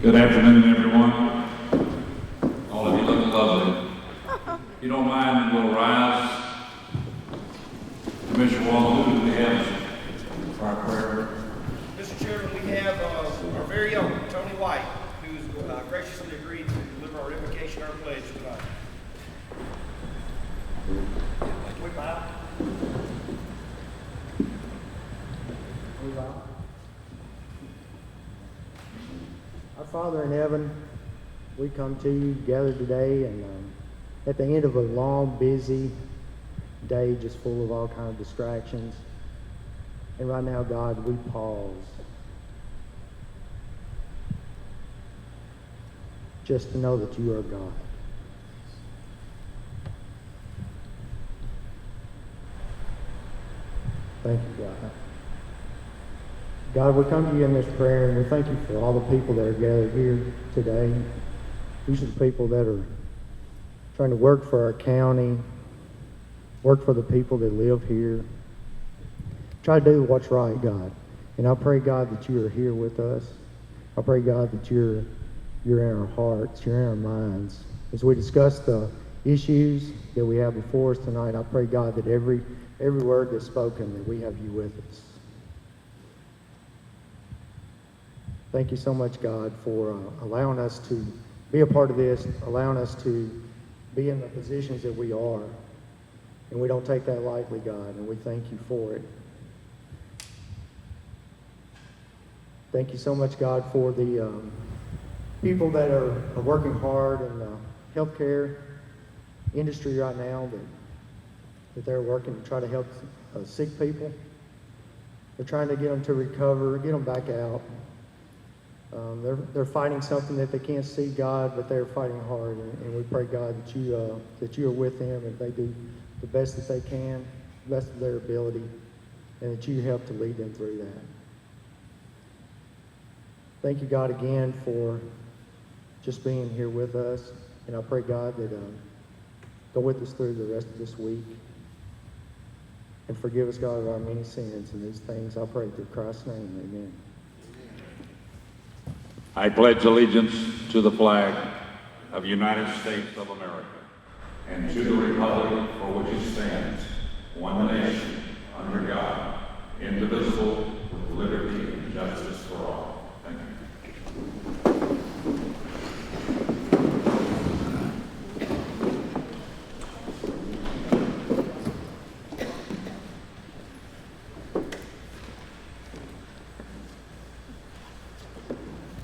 Good afternoon, everyone. All of you look lovely. If you don't mind, we'll rise. Commissioner Walton, who do we have for our prayer? Mr. Chairman, we have our very own Tony White, who's graciously agreed to deliver our invocation, our pledge tonight. We bow. We bow. Our Father in heaven, we come to you gathered today, and at the end of a long, busy day, just full of all kinds of distractions. And right now, God, we pause just to know that you are God. Thank you, God. God, we come to you in this prayer, and we thank you for all the people that are gathered here today. These are the people that are trying to work for our county, work for the people that live here. Try to do what's right, God. And I pray, God, that you are here with us. I pray, God, that you're in our hearts, you're in our minds. As we discuss the issues that we have before us tonight, I pray, God, that every word that's spoken, that we have you with us. Thank you so much, God, for allowing us to be a part of this, allowing us to be in the positions that we are. And we don't take that lightly, God, and we thank you for it. Thank you so much, God, for the people that are working hard in the healthcare industry right now, that they're working to try to help sick people. They're trying to get them to recover, get them back out. They're fighting something that they can't see, God, but they're fighting hard, and we pray, God, that you are with them, and they do the best that they can, the best of their ability, and that you help to lead them through that. Thank you, God, again for just being here with us, and I pray, God, that go with us through the rest of this week, and forgive us, God, of our many sins and these things. I pray through Christ's name, amen. I pledge allegiance to the flag of the United States of America and to the republic for which it stands, one nation, under God, indivisible, with liberty and justice for all. Thank you.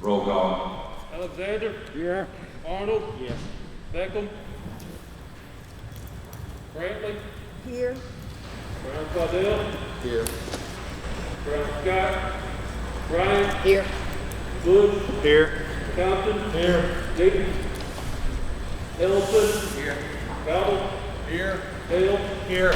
Roll call. Alexander? Here. Arnold? Yes. Beckham? Brantley? Here. Brown Claudel? Here. Brown Scott? Bryant? Here. Bush? Here. Compton? Here. Dayton? Ellison? Here. Cowell? Here. Hale? Here.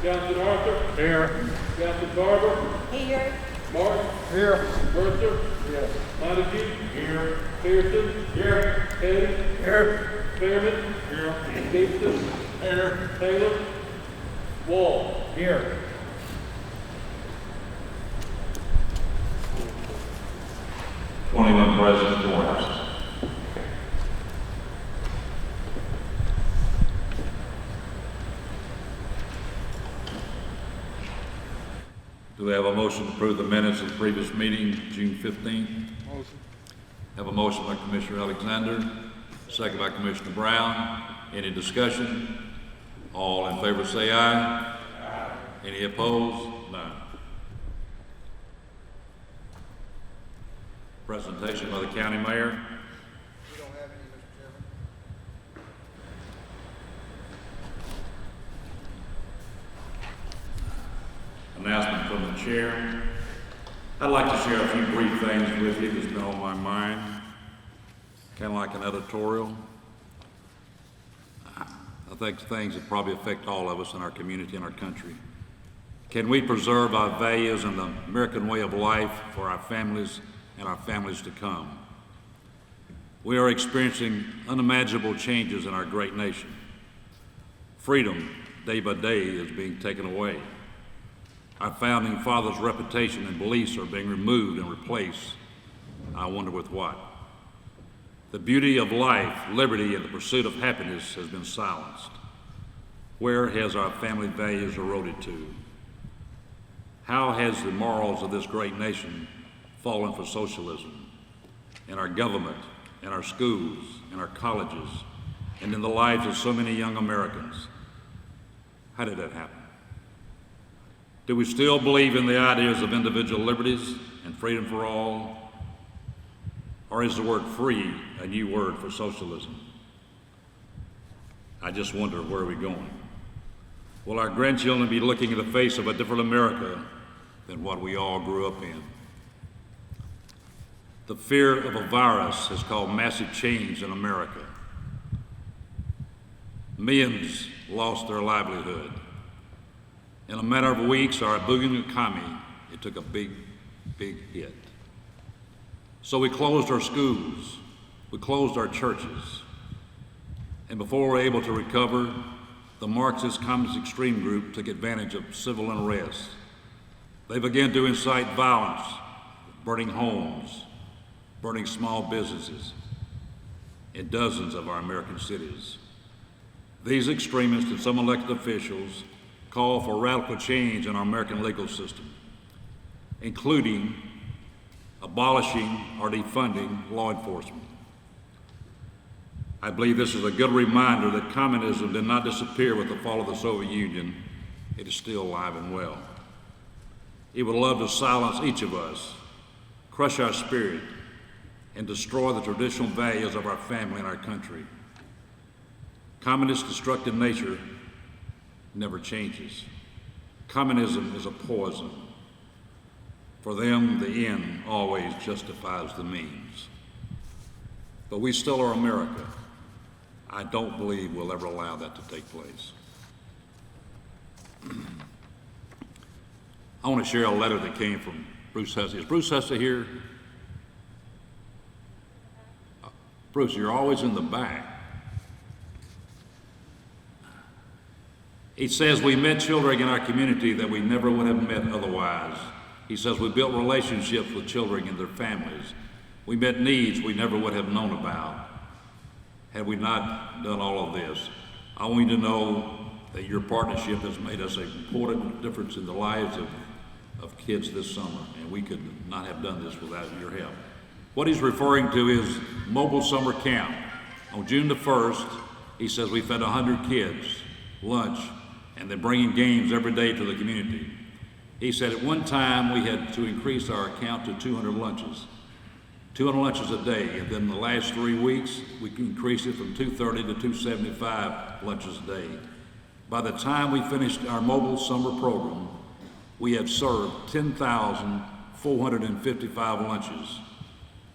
Johnson Arthur? Here. Johnson Barber? Here. Martin? Here. Mercer? Yes. Montague? Here. Pearson? Here. Petty? Here. Fairman? Here. Gibson? Here. Taylor? Wall? Here. $21 present, 4 absent. Do we have a motion to approve the minutes of the previous meeting, June 15th? Motion. Have a motion by Commissioner Alexander, second by Commissioner Brown. Any discussion? All in favor say aye. Aye. Any opposed? None. Presentation by the county mayor. We don't have any, Mr. Chairman. Announcement from the chair. I'd like to share a few brief things with you that's been on my mind, kind of like an editorial. I think things that probably affect all of us in our community and our country. Can we preserve our values and the American way of life for our families and our families to come? We are experiencing unimaginable changes in our great nation. Freedom, day by day, is being taken away. Our founding fathers' reputation and beliefs are being removed and replaced. I wonder with what. The beauty of life, liberty, and the pursuit of happiness has been silenced. Where has our family values eroded to? How has the morals of this great nation fallen for socialism in our government, in our schools, in our colleges, and in the lives of so many young Americans? How did that happen? Do we still believe in the ideas of individual liberties and freedom for all? Or is the word free a new word for socialism? I just wonder, where are we going? Will our grandchildren be looking in the face of a different America than what we all grew up in? The fear of a virus has caused massive change in America. Millions lost their livelihood. In a matter of weeks, our booming economy, it took a big, big hit. So we closed our schools, we closed our churches, and before we were able to recover, the Marxist Communist Extreme Group took advantage of civil unrest. They began to incite violence, burning homes, burning small businesses in dozens of our American cities. These extremists and some elected officials call for radical change in our American legal system, including abolishing or defunding law enforcement. I believe this is a good reminder that communism did not disappear with the fall of the Soviet Union. It is still alive and well. It would love to silence each of us, crush our spirit, and destroy the traditional values of our family and our country. Communist destructive nature never changes. Communism is a poison. For them, the end always justifies the means. But we still are America. I don't believe we'll ever allow that to take place. I want to share a letter that came from Bruce Hussey. Is Bruce Hussey here? Bruce, you're always in the back. He says, we met children in our community that we never would have met otherwise. He says, we built relationships with children and their families. We met needs we never would have known about had we not done all of this. I want you to know that your partnership has made us an important difference in the lives of kids this summer, and we could not have done this without your help. What he's referring to is mobile summer camp. On June the 1st, he says we fed 100 kids lunch, and they're bringing games every day to the community. He said at one time we had to increase our count to 200 lunches. 200 lunches a day, and then the last 3 weeks, we increased it from 230 to 275 lunches a day. By the time we finished our mobile summer program, we have served 10,455 lunches.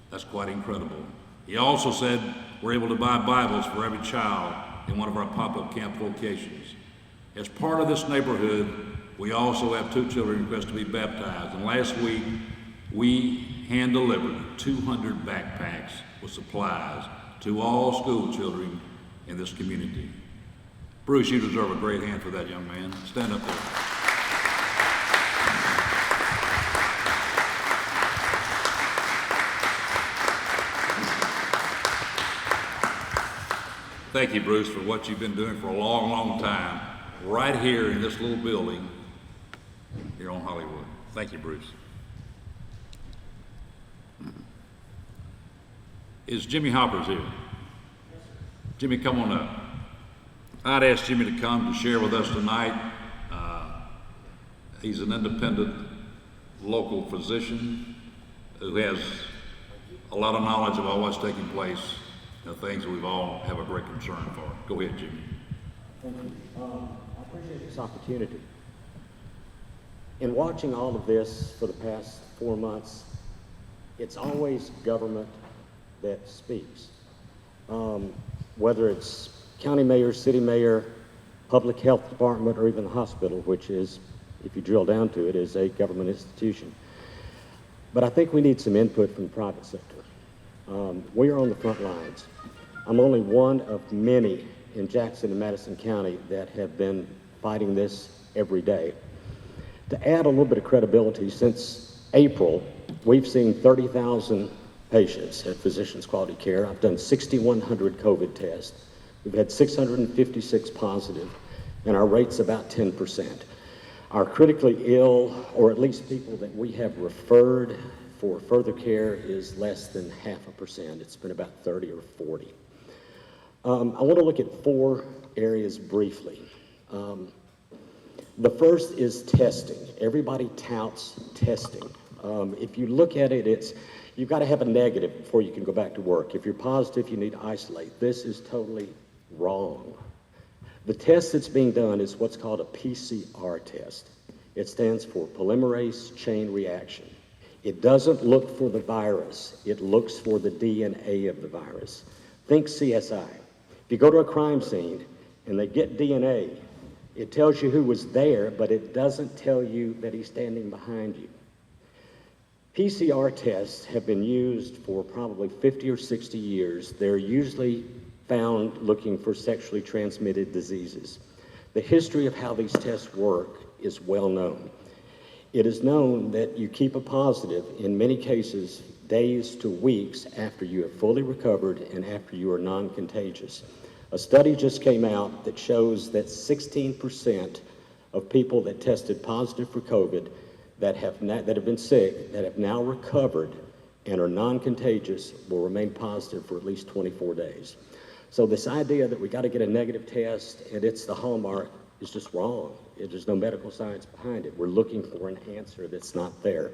That's quite incredible. He also said we're able to buy Bibles for every child in one of our pop-up camp locations. As part of this neighborhood, we also have 2 children request to be baptized, and last week, we hand-delivered 200 backpacks with supplies to all school children in this community. Bruce, you deserve a great hand for that, young man. Stand up there. Thank you, Bruce, for what you've been doing for a long, long time, right here in this little building here on Hollywood. Thank you, Bruce. Is Jimmy Hoppers here? Jimmy, come on up. I'd asked Jimmy to come to share with us tonight. He's an independent local physician who has a lot of knowledge about what's taking place, the things that we've all have a great concern for. Go ahead, Jimmy. Thank you. I appreciate this opportunity. In watching all of this for the past 4 months, it's always government that speaks. Whether it's county mayor, city mayor, public health department, or even the hospital, which is, if you drill down to it, is a government institution. But I think we need some input from the private sector. We are on the front lines. I'm only one of many in Jackson and Madison County that have been fighting this every day. To add a little bit of credibility, since April, we've seen 30,000 patients at Physicians Quality Care. I've done 6,100 COVID tests. We've had 656 positive, and our rate's about 10%. Our critically ill, or at least people that we have referred for further care, is less than 0.5%. It's been about 30 or 40. I want to look at 4 areas briefly. The first is testing. Everybody touts testing. If you look at it, you've got to have a negative before you can go back to work. If you're positive, you need to isolate. This is totally wrong. The test that's being done is what's called a PCR test. It stands for polymerase chain reaction. It doesn't look for the virus. It looks for the DNA of the virus. Think CSI. If you go to a crime scene and they get DNA, it tells you who was there, but it doesn't tell you that he's standing behind you. PCR tests have been used for probably 50 or 60 years. They're usually found looking for sexually transmitted diseases. The history of how these tests work is well known. It is known that you keep a positive, in many cases, days to weeks after you have fully recovered and after you are non-contagious. A study just came out that shows that 16% of people that tested positive for COVID that have been sick, that have now recovered and are non-contagious will remain positive for at least 24 days. So this idea that we got to get a negative test and it's the hallmark is just wrong. There's no medical science behind it. We're looking for an answer that's not there.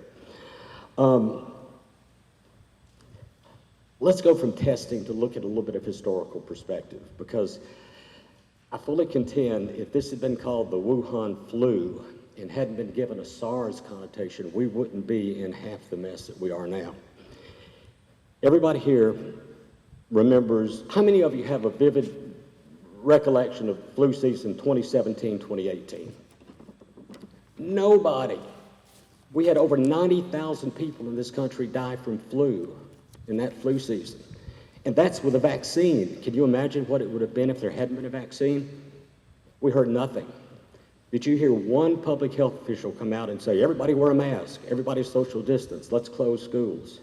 Let's go from testing to look at a little bit of historical perspective, because I fully contend if this had been called the Wuhan flu and hadn't been given a SARS connotation, we wouldn't be in half the mess that we are now. Everybody here remembers, how many of you have a vivid recollection of flu season 2017, 2018? Nobody. We had over 90,000 people in this country die from flu in that flu season. And that's with a vaccine. Can you imagine what it would have been if there hadn't been a vaccine? We heard nothing. Did you hear one public health official come out and say, everybody wear a mask, everybody social distance, let's close schools?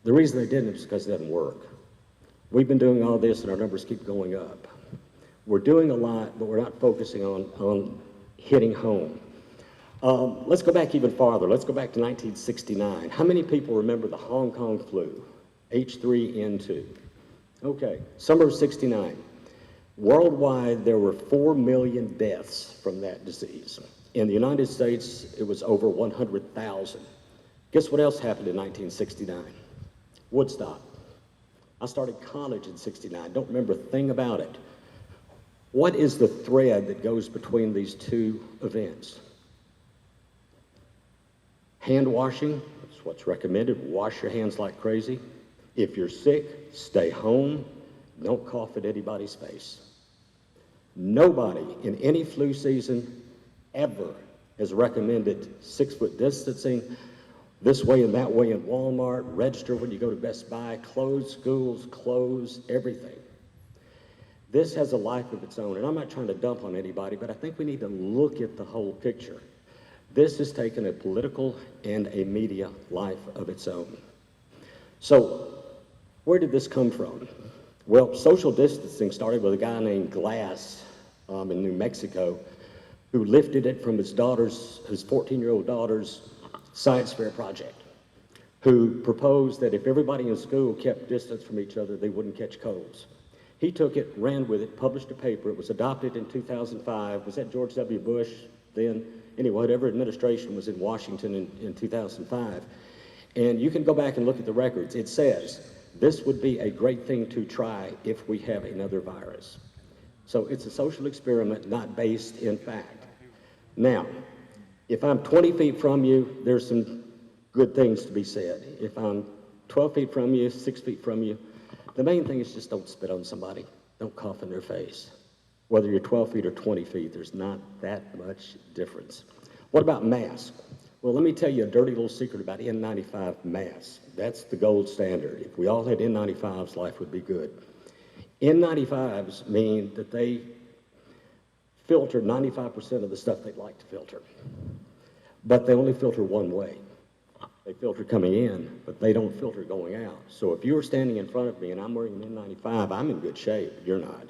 The reason they didn't is because it doesn't work. We've been doing all this and our numbers keep going up. We're doing a lot, but we're not focusing on hitting home. Let's go back even farther. Let's go back to 1969. How many people remember the Hong Kong flu, H3N2? Okay, summer of 69. Worldwide, there were 4 million deaths from that disease. In the United States, it was over 100,000. Guess what else happened in 1969? Woodstock. I started college in 69. Don't remember a thing about it. What is the thread that goes between these two events? Hand washing, that's what's recommended. Wash your hands like crazy. If you're sick, stay home. Don't cough at anybody's face. Nobody in any flu season ever has recommended 6-foot distancing, this way and that way in Walmart, register when you go to Best Buy, close schools, close everything. This has a life of its own, and I'm not trying to dump on anybody, but I think we need to look at the whole picture. This has taken a political and a media life of its own. So, where did this come from? Well, social distancing started with a guy named Glass in New Mexico who lifted it from his 14-year-old daughter's science fair project, who proposed that if everybody in school kept distance from each other, they wouldn't catch colds. He took it, ran with it, published a paper. It was adopted in 2005. Was that George W. Bush then? Anyway, whatever administration was in Washington in 2005. And you can go back and look at the records. It says, this would be a great thing to try if we have another virus. So it's a social experiment not based in fact. Now, if I'm 20 feet from you, there's some good things to be said. If I'm 12 feet from you, 6 feet from you, the main thing is just don't spit on somebody. Don't cough in their face. Whether you're 12 feet or 20 feet, there's not that much difference. What about masks? Well, let me tell you a dirty little secret about N95 masks. That's the gold standard. If we all had N95s, life would be good. N95s mean that they filter 95% of the stuff they'd like to filter. But they only filter one way. They filter coming in, but they don't filter going out. So if you're standing in front of me and I'm wearing an N95, I'm in good shape, you're not.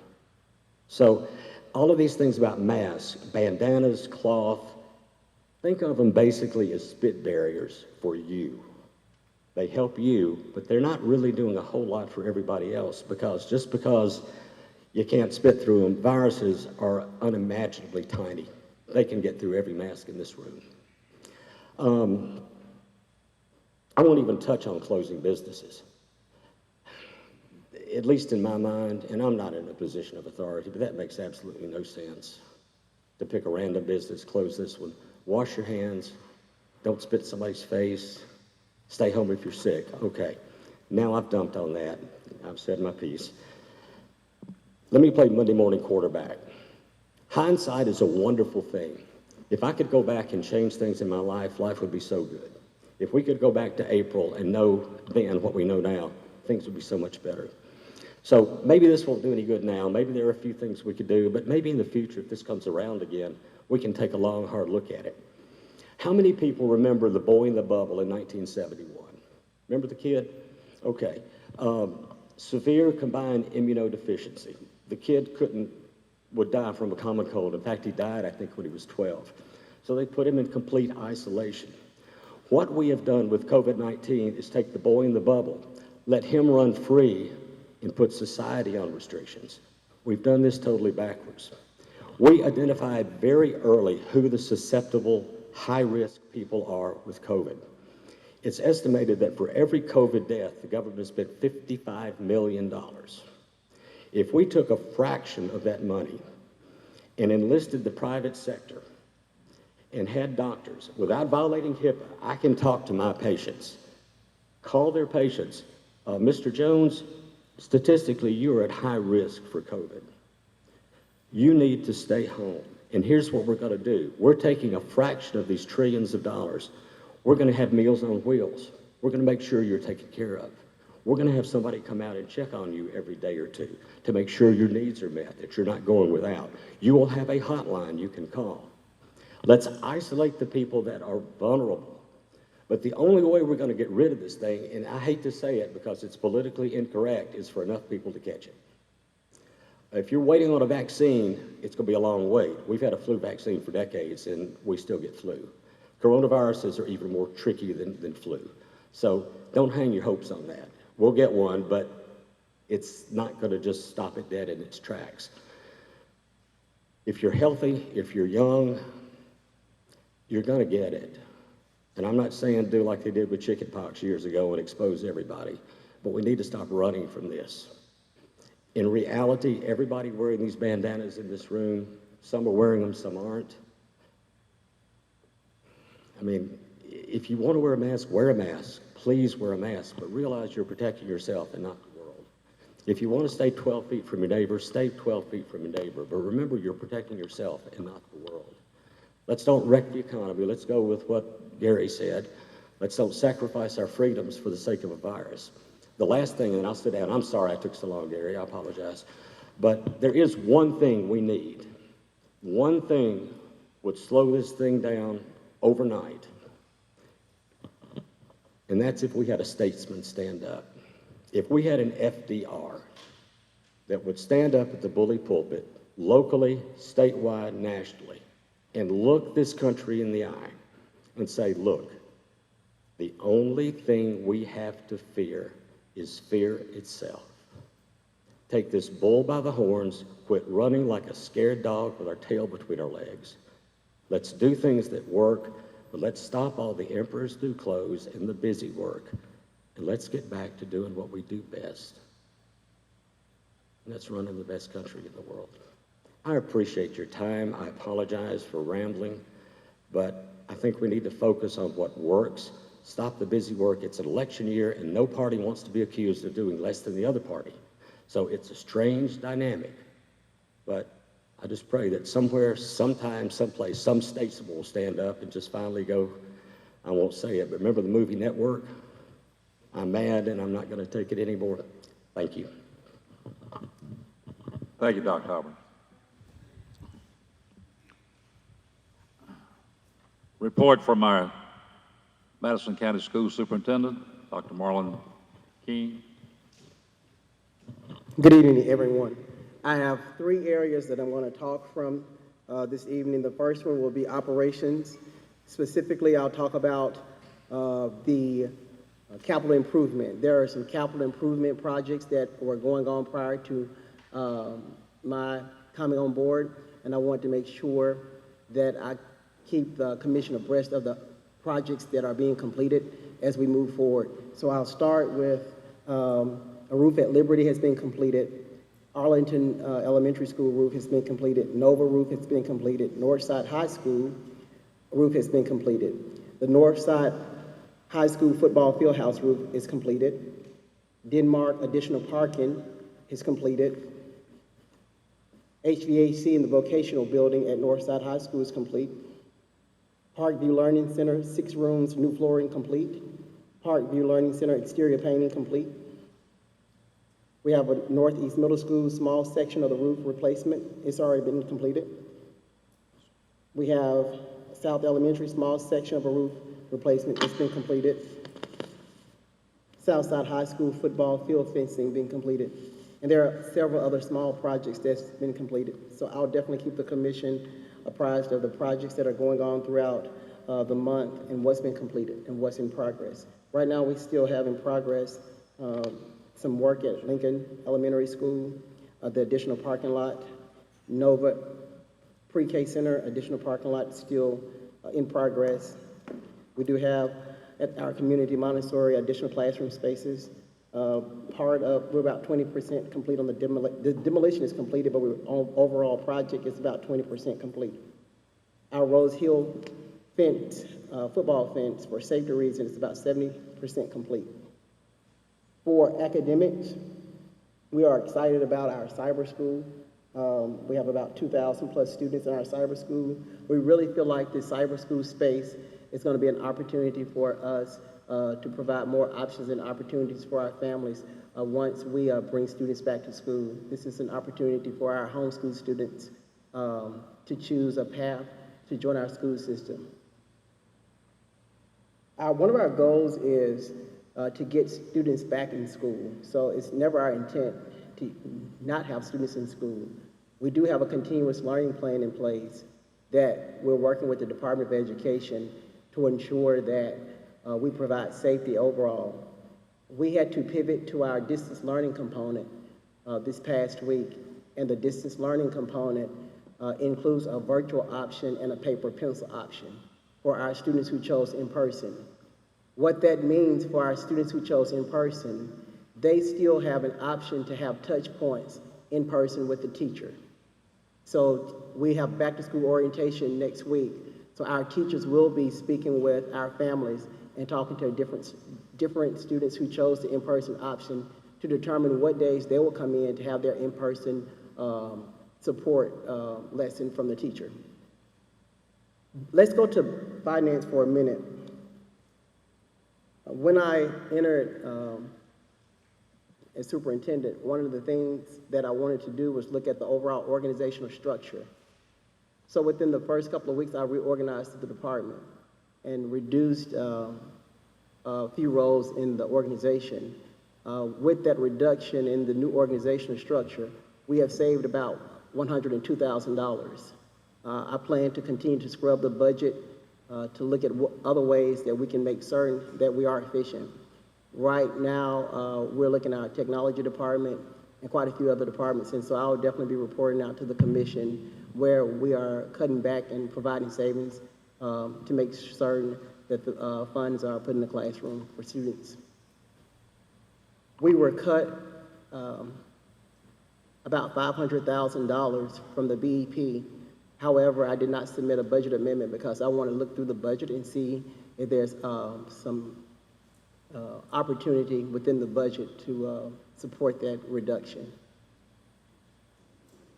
So all of these things about masks, bandanas, cloth, think of them basically as spit barriers for you. They help you, but they're not really doing a whole lot for everybody else, because just because you can't spit through them, viruses are unimaginably tiny. They can get through every mask in this room. I won't even touch on closing businesses. At least in my mind, and I'm not in a position of authority, but that makes absolutely no sense. To pick a random business, close this one. Wash your hands, don't spit in somebody's face, stay home if you're sick. Okay, now I've dumped on that. I've said my piece. Let me play Monday morning quarterback. Hindsight is a wonderful thing. If I could go back and change things in my life, life would be so good. If we could go back to April and know then what we know now, things would be so much better. So maybe this won't do any good now. Maybe there are a few things we could do, but maybe in the future, if this comes around again, we can take a long, hard look at it. How many people remember the boy in the bubble in 1971? Remember the kid? Okay. Severe combined immunodeficiency. The kid would die from a common cold. In fact, he died, I think, when he was 12. So they put him in complete isolation. What we have done with COVID-19 is take the boy in the bubble, let him run free, and put society on restrictions. We've done this totally backwards. We identified very early who the susceptible, high-risk people are with COVID. It's estimated that for every COVID death, the government spent $55 million. If we took a fraction of that money and enlisted the private sector and had doctors, without violating HIPAA, I can talk to my patients, call their patients, Mr. Jones, statistically, you're at high risk for COVID. You need to stay home. And here's what we're going to do. We're taking a fraction of these trillions of dollars. We're going to have Meals on Wheels. We're going to make sure you're taken care of. We're going to have somebody come out and check on you every day or two to make sure your needs are met, that you're not going without. You will have a hotline you can call. Let's isolate the people that are vulnerable. But the only way we're going to get rid of this thing, and I hate to say it because it's politically incorrect, is for enough people to catch it. If you're waiting on a vaccine, it's going to be a long wait. We've had a flu vaccine for decades, and we still get flu. Coronaviruses are even more tricky than flu. So don't hang your hopes on that. We'll get one, but it's not going to just stop it dead in its tracks. If you're healthy, if you're young, you're going to get it. And I'm not saying do like they did with chickenpox years ago and expose everybody, but we need to stop running from this. In reality, everybody wearing these bandanas in this room, some are wearing them, some aren't. I mean, if you want to wear a mask, wear a mask. Please wear a mask, but realize you're protecting yourself and not the world. If you want to stay 12 feet from your neighbor, stay 12 feet from your neighbor, but remember you're protecting yourself and not the world. Let's don't wreck the economy. Let's go with what Gary said. Let's don't sacrifice our freedoms for the sake of a virus. The last thing, and I'll sit down. I'm sorry I took so long, Gary. I apologize. But there is one thing we need. One thing would slow this thing down overnight. And that's if we had a statesman stand up. If we had an FDR that would stand up at the bully pulpit, locally, statewide, nationally, and look this country in the eye and say, look, the only thing we have to fear is fear itself. Take this bull by the horns, quit running like a scared dog with our tail between our legs. Let's do things that work, but let's stop all the emperors do clothes and the busy work, and let's get back to doing what we do best. And that's running the best country in the world. I appreciate your time. I apologize for rambling, but I think we need to focus on what works. Stop the busy work. It's an election year, and no party wants to be accused of doing less than the other party. So it's a strange dynamic, but I just pray that somewhere, sometime, someplace, some statesman will stand up and just finally go, I won't say it, but remember the movie Network? I'm mad and I'm not going to take it anymore. Thank you. Thank you, Dr. Hubbard. Report from our Madison County School Superintendent, Dr. Marlon King. Good evening, everyone. I have three areas that I'm going to talk from this evening. The first one will be operations. Specifically, I'll talk about the capital improvement. There are some capital improvement projects that were going on prior to my coming on board, and I want to make sure that I keep the commission abreast of the projects that are being completed as we move forward. So I'll start with a roof at Liberty has been completed. Arlington Elementary School roof has been completed. Nova roof has been completed. Northside High School roof has been completed. The Northside High School football field house roof is completed. Denmark additional parking is completed. HVAC in the vocational building at Northside High School is complete. Parkview Learning Center, 6 rooms, new flooring complete. Parkview Learning Center, exterior painting complete. We have a Northeast Middle School small section of the roof replacement. It's already been completed. We have South Elementary small section of a roof replacement. It's been completed. Southside High School football field fencing being completed. And there are several other small projects that's been completed. So I'll definitely keep the commission apprised of the projects that are going on throughout the month and what's been completed and what's in progress. Right now, we still have in progress some work at Lincoln Elementary School, the additional parking lot, Nova Pre-K Center, additional parking lot still in progress. We do have at our community Montessori additional classroom spaces. We're about 20% complete on the demolition is completed, but overall project is about 20% complete. Our Rose Hill fence, football fence, for safety reasons, is about 70% complete. For academics, we are excited about our cyber school. We have about 2,000 plus students in our cyber school. We really feel like this cyber school space is going to be an opportunity for us to provide more options and opportunities for our families once we bring students back to school. This is an opportunity for our homeschool students to choose a path to join our school system. One of our goals is to get students back in school. So it's never our intent to not have students in school. We do have a continuous learning plan in place that we're working with the Department of Education to ensure that we provide safety overall. We had to pivot to our distance learning component this past week, and the distance learning component includes a virtual option and a paper pencil option for our students who chose in person. What that means for our students who chose in person, they still have an option to have touch points in person with the teacher. So we have back to school orientation next week. So our teachers will be speaking with our families and talking to different students who chose the in-person option to determine what days they will come in to have their in-person support lesson from the teacher. Let's go to finance for a minute. When I entered as superintendent, one of the things that I wanted to do was look at the overall organizational structure. So within the first couple of weeks, I reorganized the department and reduced a few roles in the organization. With that reduction in the new organizational structure, we have saved about $102,000. I plan to continue to scrub the budget to look at other ways that we can make certain that we are efficient. Right now, we're looking at our technology department and quite a few other departments, and so I'll definitely be reporting out to the commission where we are cutting back and providing savings to make certain that the funds are put in the classroom for students. We were cut about $500,000 from the BEP. However, I did not submit a budget amendment because I want to look through the budget and see if there's some opportunity within the budget to support that reduction.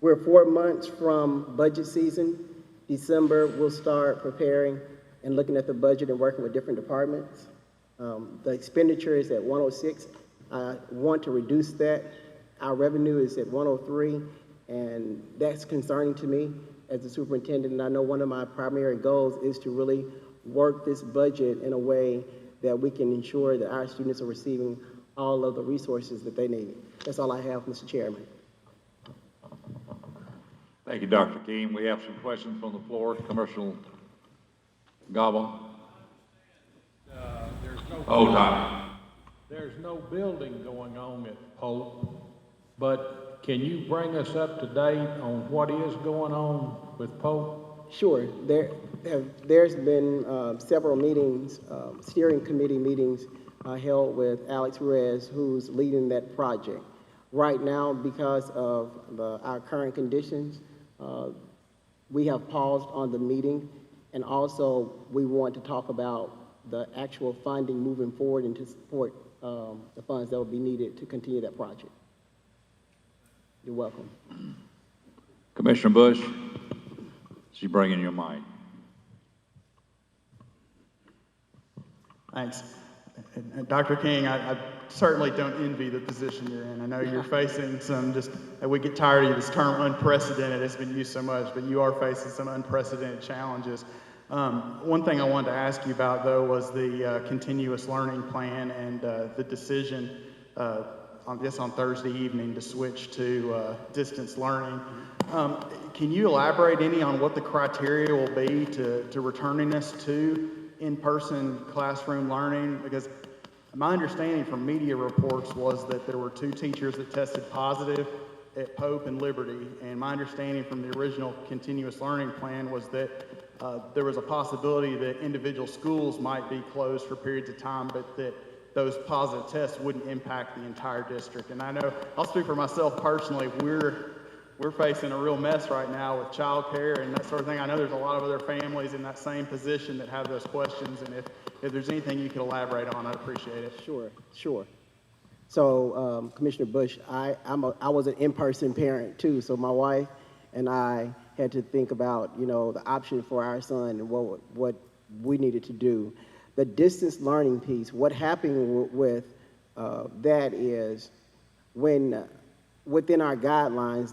We're 4 months from budget season. December, we'll start preparing and looking at the budget and working with different departments. The expenditure is at 106. I want to reduce that. Our revenue is at 103, and that's concerning to me as a superintendent. And I know one of my primary goals is to really work this budget in a way that we can ensure that our students are receiving all of the resources that they need. That's all I have, Mr. Chairman. Thank you, Dr. King. We have some questions from the floor. Commercial Gobble. Hold on. There's no building going on at Pope, but can you bring us up to date on what is going on with Pope? Sure. There's been several meetings, steering committee meetings held with Alex Ruiz, who's leading that project. Right now, because of our current conditions, we have paused on the meeting, and also we want to talk about the actual funding moving forward and to support the funds that will be needed to continue that project. You're welcome. Commissioner Bush, she's bringing your mic. Thanks. And Dr. King, I certainly don't envy the position you're in. I know you're facing some we get tired of this term unprecedented. It's been used so much, but you are facing some unprecedented challenges. One thing I wanted to ask you about, though, was the continuous learning plan and the decision, on Thursday evening to switch to distance learning. Can you elaborate any on what the criteria will be to returning us to in-person classroom learning? Because my understanding from media reports was that there were 2 teachers that tested positive at Pope and Liberty, and my understanding from the original continuous learning plan was that there was a possibility that individual schools might be closed for periods of time, but that those positive tests wouldn't impact the entire district. And I know, I'll speak for myself personally, we're facing a real mess right now with childcare and that sort of thing. I know there's a lot of other families in that same position that have those questions, and if there's anything you could elaborate on, I'd appreciate it. Sure. So, Commissioner Bush, I was an in-person parent too, so my wife and I had to think about, the option for our son and what we needed to do. The distance learning piece, what happened with that is when within our guidelines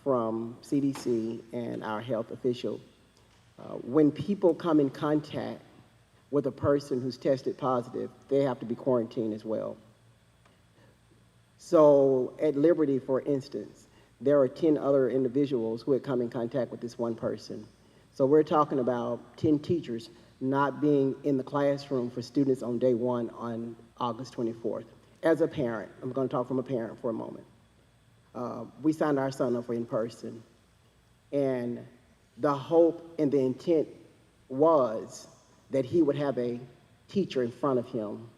from CDC and our health official, when people come in contact with a person who's tested positive, they have to be quarantined as well. So at Liberty, for instance, there are 10 other individuals who had come in contact with this one person. So we're talking about 10 teachers not being in the classroom for students on day 1 on August 24th. As a parent, I'm going to talk from a parent for a moment. We signed our son up for in-person, and the hope and the intent was that he would have a teacher in front of him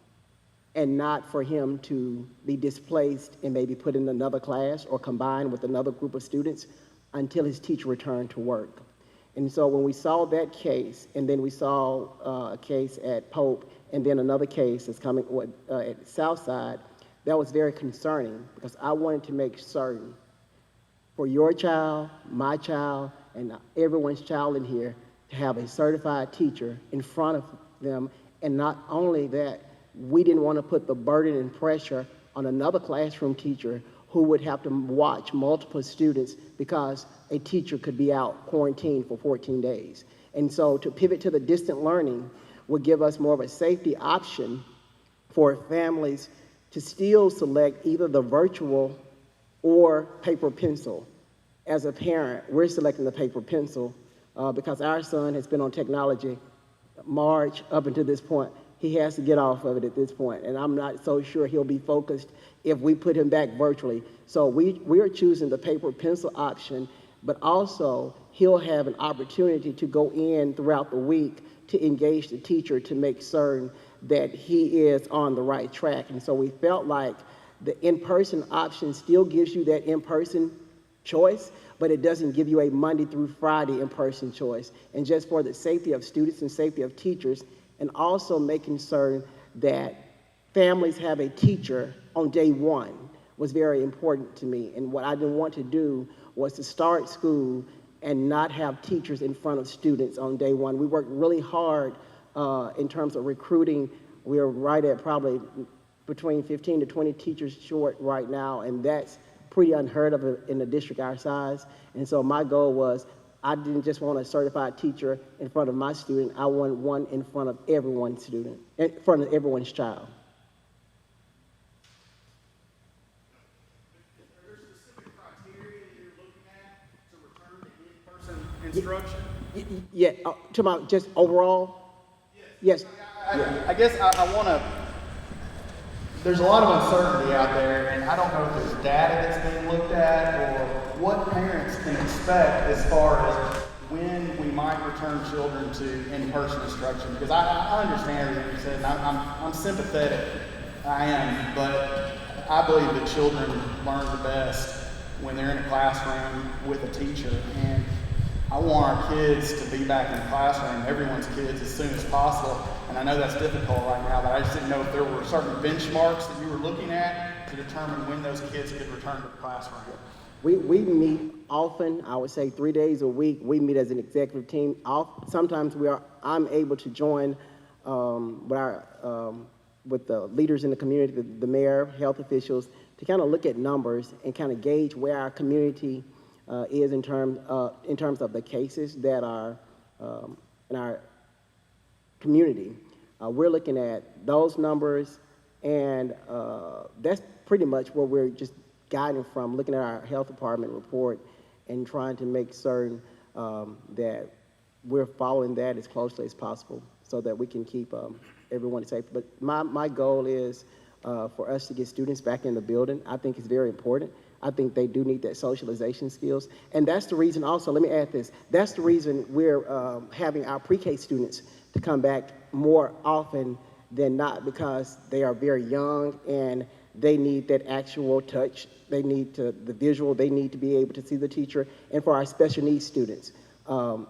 and not for him to be displaced and maybe put in another class or combined with another group of students until his teacher returned to work. And so when we saw that case, and then we saw a case at Pope, and then another case that's coming at Southside, that was very concerning because I wanted to make certain for your child, my child, and everyone's child in here to have a certified teacher in front of them. And not only that, we didn't want to put the burden and pressure on another classroom teacher who would have to watch multiple students because a teacher could be out quarantined for 14 days. And so to pivot to the distant learning would give us more of a safety option for families to still select either the virtual or paper pencil. As a parent, we're selecting the paper pencil because our son has been on technology March up until this point. He has to get off of it at this point, and I'm not so sure he'll be focused if we put him back virtually. So we are choosing the paper pencil option, but also he'll have an opportunity to go in throughout the week to engage the teacher to make certain that he is on the right track. And so we felt like the in-person option still gives you that in-person choice, but it doesn't give you a Monday through Friday in-person choice. And just for the safety of students and safety of teachers, and also making certain that families have a teacher on day 1 was very important to me. And what I didn't want to do was to start school and not have teachers in front of students on day 1. We worked really hard in terms of recruiting. We are right at probably between 15 to 20 teachers short right now, and that's pretty unheard of in a district our size. And so my goal was I didn't just want a certified teacher in front of my student. I wanted one in front of everyone's student, in front of everyone's child. Are there specific criteria that you're looking at to return to in-person instruction? Yeah, talking about just overall? Yes. I guess I want to, there's a lot of uncertainty out there, and I don't know if there's data that's being looked at or what parents can expect as far as when we might return children to in-person instruction. Because I understand everything you said, and I'm sympathetic. I am, but I believe that children learn the best when they're in a classroom with a teacher. And I want our kids to be back in the classroom, everyone's kids, as soon as possible. And I know that's difficult right now, but I just didn't know if there were certain benchmarks that you were looking at to determine when those kids could return to the classroom. We meet often, I would say 3 days a week. We meet as an executive team. Sometimes I'm able to join with the leaders in the community, the mayor, health officials, to kind of look at numbers and kind of gauge where our community is in terms of the cases that are in our community. We're looking at those numbers, and that's pretty much what we're just guiding from, looking at our health department report and trying to make certain that we're following that as closely as possible so that we can keep everyone safe. But my goal is for us to get students back in the building. I think it's very important. I think they do need that socialization skills. And that's the reason also, let me add this, that's the reason we're having our pre-K students to come back more often than not, because they are very young and they need that actual touch. They need the visual, they need to be able to see the teacher. And for our special needs students,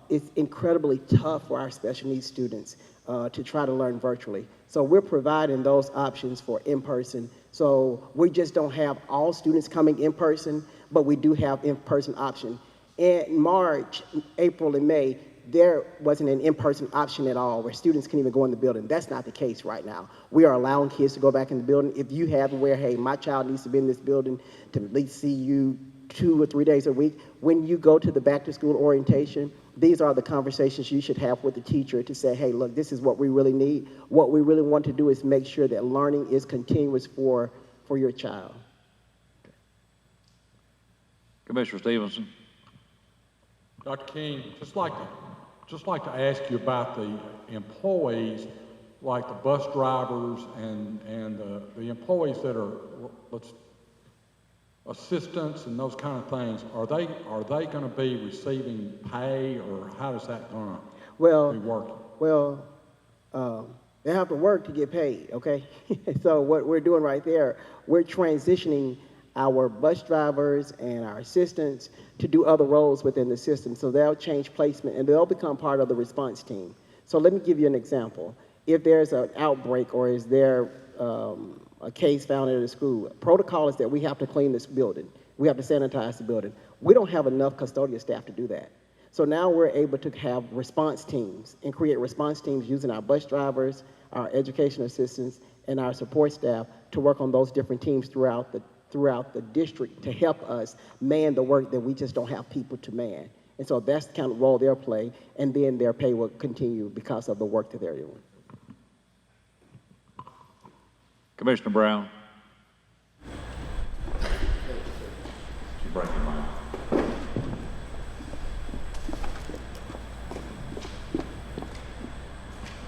it's incredibly tough for our special needs students to try to learn virtually. So we're providing those options for in-person. So we just don't have all students coming in person, but we do have in-person option. In March, April, and May, there wasn't an in-person option at all where students can even go in the building. That's not the case right now. We are allowing kids to go back in the building. If you have where, hey, my child needs to be in this building to at least see you 2 or 3 days a week, when you go to the back-to-school orientation, these are the conversations you should have with the teacher to say, hey, look, this is what we really need. What we really want to do is make sure that learning is continuous for your child. Commissioner Stevenson. Dr. King, just like to ask you about the employees, like the bus drivers and the employees that are assistants and those kind of things. Are they going to be receiving pay, or how is that going to be working? Well, they have to work to get paid, okay? So what we're doing right there, we're transitioning our bus drivers and our assistants to do other roles within the system. So they'll change placement and they'll become part of the response team. So let me give you an example. If there's an outbreak or is there a case found at a school, protocol is that we have to clean this building. We have to sanitize the building. We don't have enough custodial staff to do that. So now we're able to have response teams and create response teams using our bus drivers, our education assistants, and our support staff to work on those different teams throughout the district to help us man the work that we just don't have people to man. And so that's the kind of role they'll play, and then their pay will continue because of the work that they're doing. Commissioner Brown. Break your mind.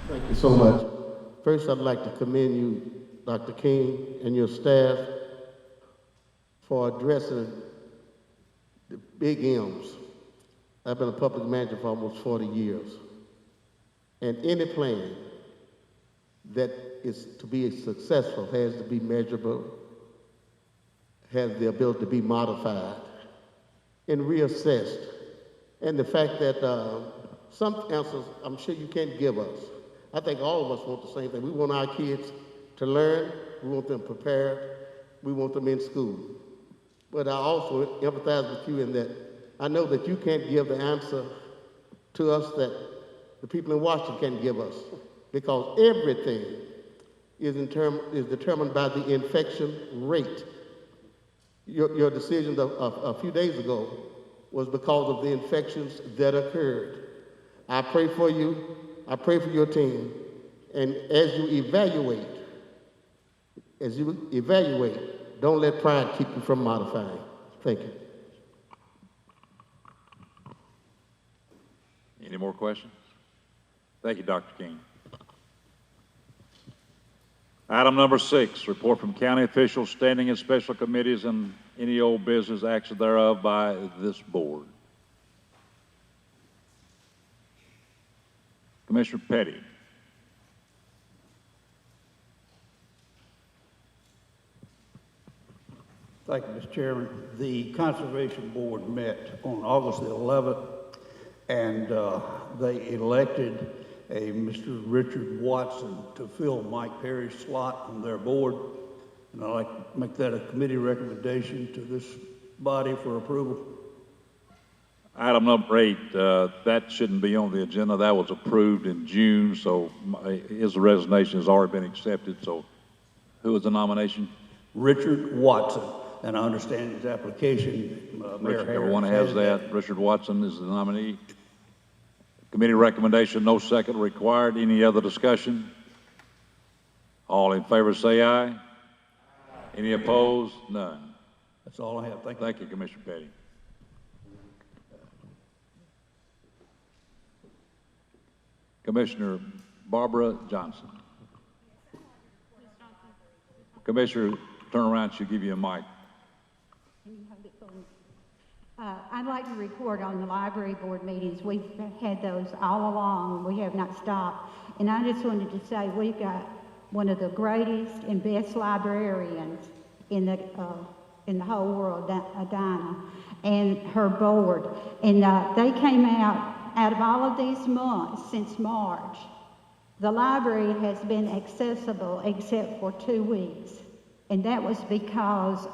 Thank you so much. First, I'd like to commend you, Dr. King, and your staff for addressing the big M's. I've been a public manager for almost 40 years. And any plan that is to be successful has to be measurable, has the ability to be modified and reassessed. And the fact that some answers I'm sure you can't give us. I think all of us want the same thing. We want our kids to learn, we want them prepared, we want them in school. But I also empathize with you in that I know that you can't give the answer to us that the people in Washington can't give us, because everything is determined by the infection rate. Your decision a few days ago was because of the infections that occurred. I pray for you. I pray for your team. And as you evaluate, don't let pride keep you from modifying. Thank you. Any more questions? Thank you, Dr. King. Item number 6, report from county officials, standing in special committees, and any old business action thereof by this board. Commissioner Petty. Thank you, Mr. Chairman. The Conservation Board met on August the 11th, and they elected a Mr. Richard Watson to fill Mike Perry's slot on their board. And I'd like to make that a committee recommendation to this body for approval. Item number 8, that shouldn't be on the agenda. That was approved in June, so his resignation has already been accepted. So who was the nomination? Richard Watson. And I understand his application, Mayor Harris. Everyone has that. Richard Watson is the nominee. Committee recommendation, no second required. Any other discussion? All in favor say aye. Any opposed? None. That's all I have. Thank you. Thank you, Commissioner Petty. Commissioner Barbara Johnson. Commissioner, turn around, she'll give you a mic. I'd like to report on the library board meetings. We've had those all along. We have not stopped. And I just wanted to say we've got one of the greatest and best librarians in the whole world, Dinah, and her board. And they came out of all of these months since March. The library has been accessible except for 2 weeks. And that was because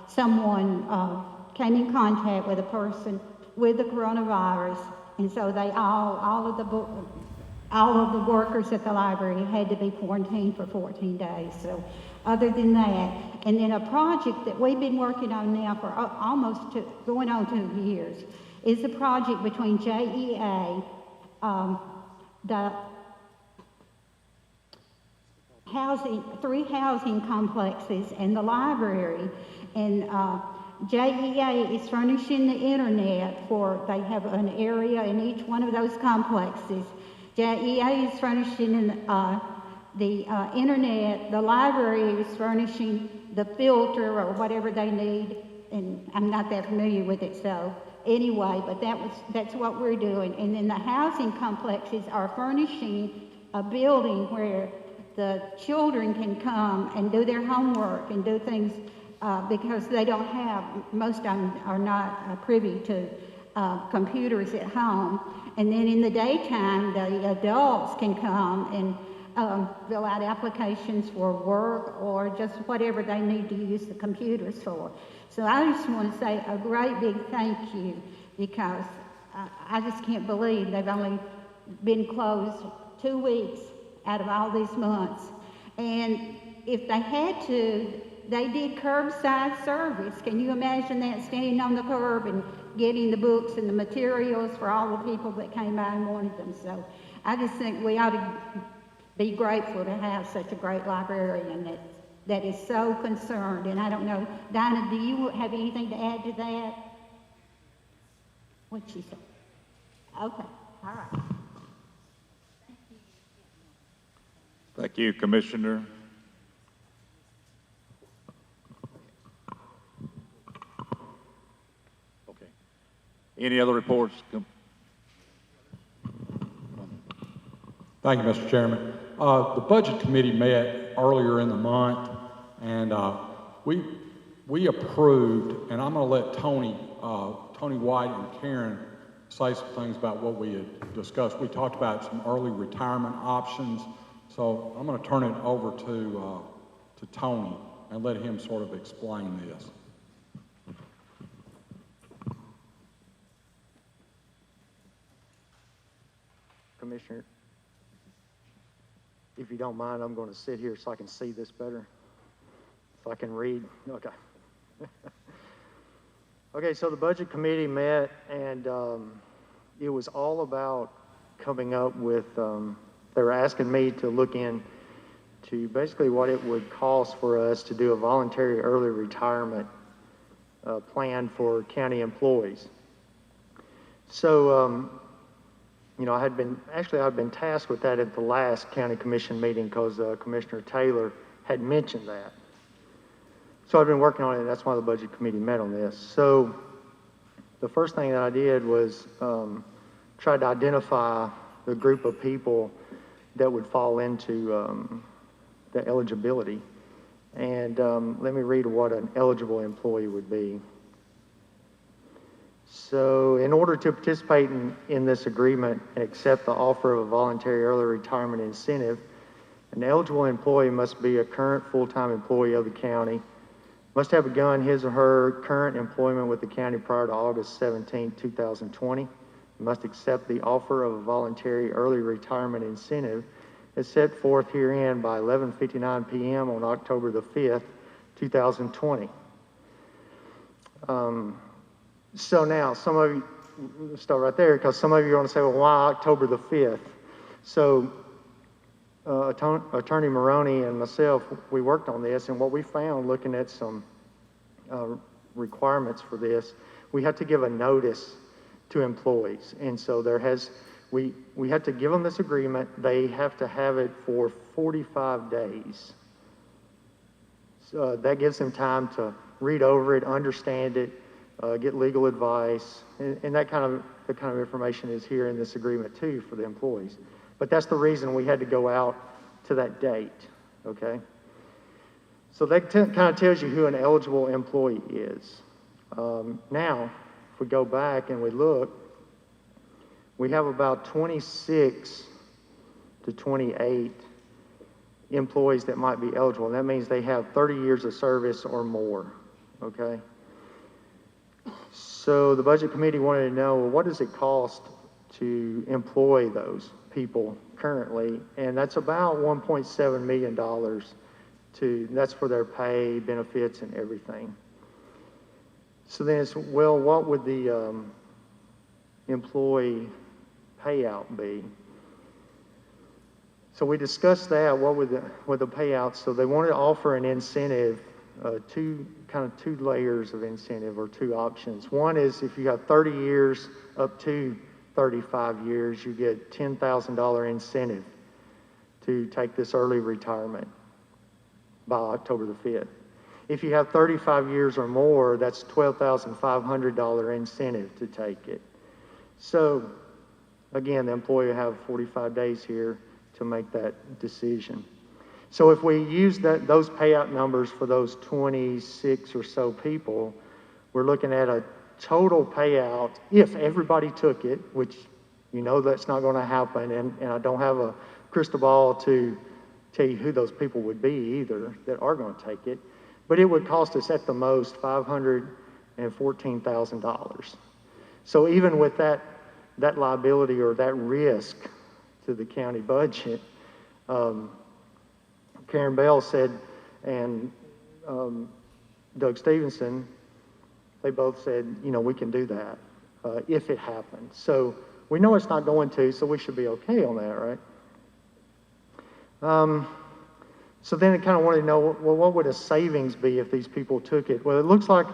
someone came in contact with a person with the coronavirus, and so they all of the workers at the library had to be quarantined for 14 days. So other than that, and then a project that we've been working on now for going on 2 years is a project between JEA, the three housing complexes, and the library, and JEA is furnishing the internet they have an area in each one of those complexes. JEA is furnishing the internet, the library is furnishing the filter or whatever they need, and I'm not that familiar with it, so anyway, but that's what we're doing. And then the housing complexes are furnishing a building where the children can come and do their homework and do things because they don't have, most of them are not privy to computers at home. And then in the daytime, the adults can come and fill out applications for work or just whatever they need to use the computers for. So I just want to say a great big thank you, because I just can't believe they've only been closed 2 weeks out of all these months. And if they had to, they did curbside service. Can you imagine that, standing on the curb and getting the books and the materials for all the people that came by and wanted them? So I just think we ought to be grateful to have such a great librarian that is so concerned. And I don't know, Dinah, do you have anything to add to that? What'd she say? Okay, all right. Thank you, Commissioner. Okay. Any other reports? Thank you, Mr. Chairman. The Budget Committee met earlier in the month, and we approved, and I'm going to let Tony White and Karen say some things about what we had discussed. We talked about some early retirement options, so I'm going to turn it over to Tony and let him sort of explain this. Commissioner, if you don't mind, I'm going to sit here so I can see this better. If I can read. Okay. Okay, so the budget committee met, and it was all about coming up with, they were asking me to look into basically what it would cost for us to do a voluntary early retirement plan for county employees. So, you know, I'd been tasked with that at the last county commission meeting because Commissioner Taylor had mentioned that. So I've been working on it, and that's why the budget committee met on this. So the first thing that I did was try to identify the group of people that would fall into the eligibility. And let me read what an eligible employee would be. So in order to participate in this agreement and accept the offer of a voluntary early retirement incentive, an eligible employee must be a current full-time employee of the county, must have begun his or her current employment with the county prior to August 17, 2020, must accept the offer of a voluntary early retirement incentive as set forth herein by 11:59 p.m. on October the 5th, 2020. So now, some of you, let's start right there, because some of you are going to say, well, why October the 5th? So Attorney Maroney and myself, we worked on this, and what we found looking at some requirements for this, we had to give a notice to employees. And so we had to give them this agreement. They have to have it for 45 days. So that gives them time to read over it, understand it, get legal advice, and the kind of information is here in this agreement too for the employees. But that's the reason we had to go out to that date, okay? So that kind of tells you who an eligible employee is. Now, if we go back and we look, we have about 26 to 28 employees that might be eligible. And that means they have 30 years of service or more, okay? So the budget committee wanted to know, well, what does it cost to employ those people currently? And that's about $1.7 million that's for their pay, benefits, and everything. So then it's, well, what would the employee payout be? So we discussed that, what would the payout, so they wanted to offer an incentive, two layers of incentive or two options. One is if you have 30 years up to 35 years, you get $10,000 incentive to take this early retirement by October the 5th. If you have 35 years or more, that's $12,500 incentive to take it. So again, the employer will have 45 days here to make that decision. So if we use those payout numbers for those 26 or so people, we're looking at a total payout, if everybody took it, which you know that's not going to happen, and I don't have a crystal ball to tell you who those people would be either that are going to take it, but it would cost us at the most $514,000. So even with that liability or that risk to the county budget, Karen Bell said, and Doug Stevenson, they both said, you know, we can do that if it happens. So we know it's not going to, so we should be okay on that, right? So then it kind of wanted to know, well, what would a savings be if these people took it? Well, it looks like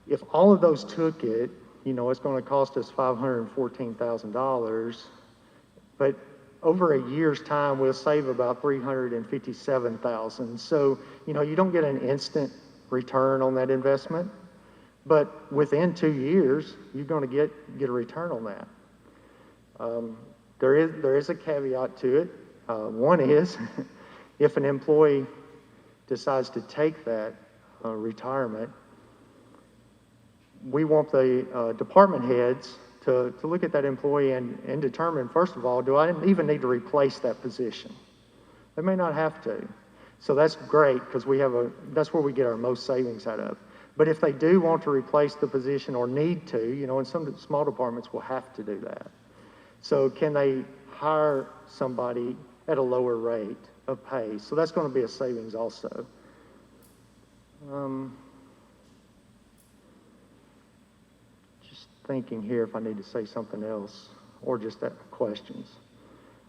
if all of those took it, you know, it's going to cost us $514,000, but over a year's time, we'll save about $357,000. So, you know, you don't get an instant return on that investment, but within 2 years, you're going to get a return on that. There is a caveat to it. One is if an employee decides to take that retirement, we want the department heads to look at that employee and determine, first of all, do I even need to replace that position? They may not have to. So that's great because that's where we get our most savings out of. But if they do want to replace the position or need to, you know, and some small departments will have to do that. So can they hire somebody at a lower rate of pay? So that's going to be a savings also. thinking here if I need to say something else or just questions.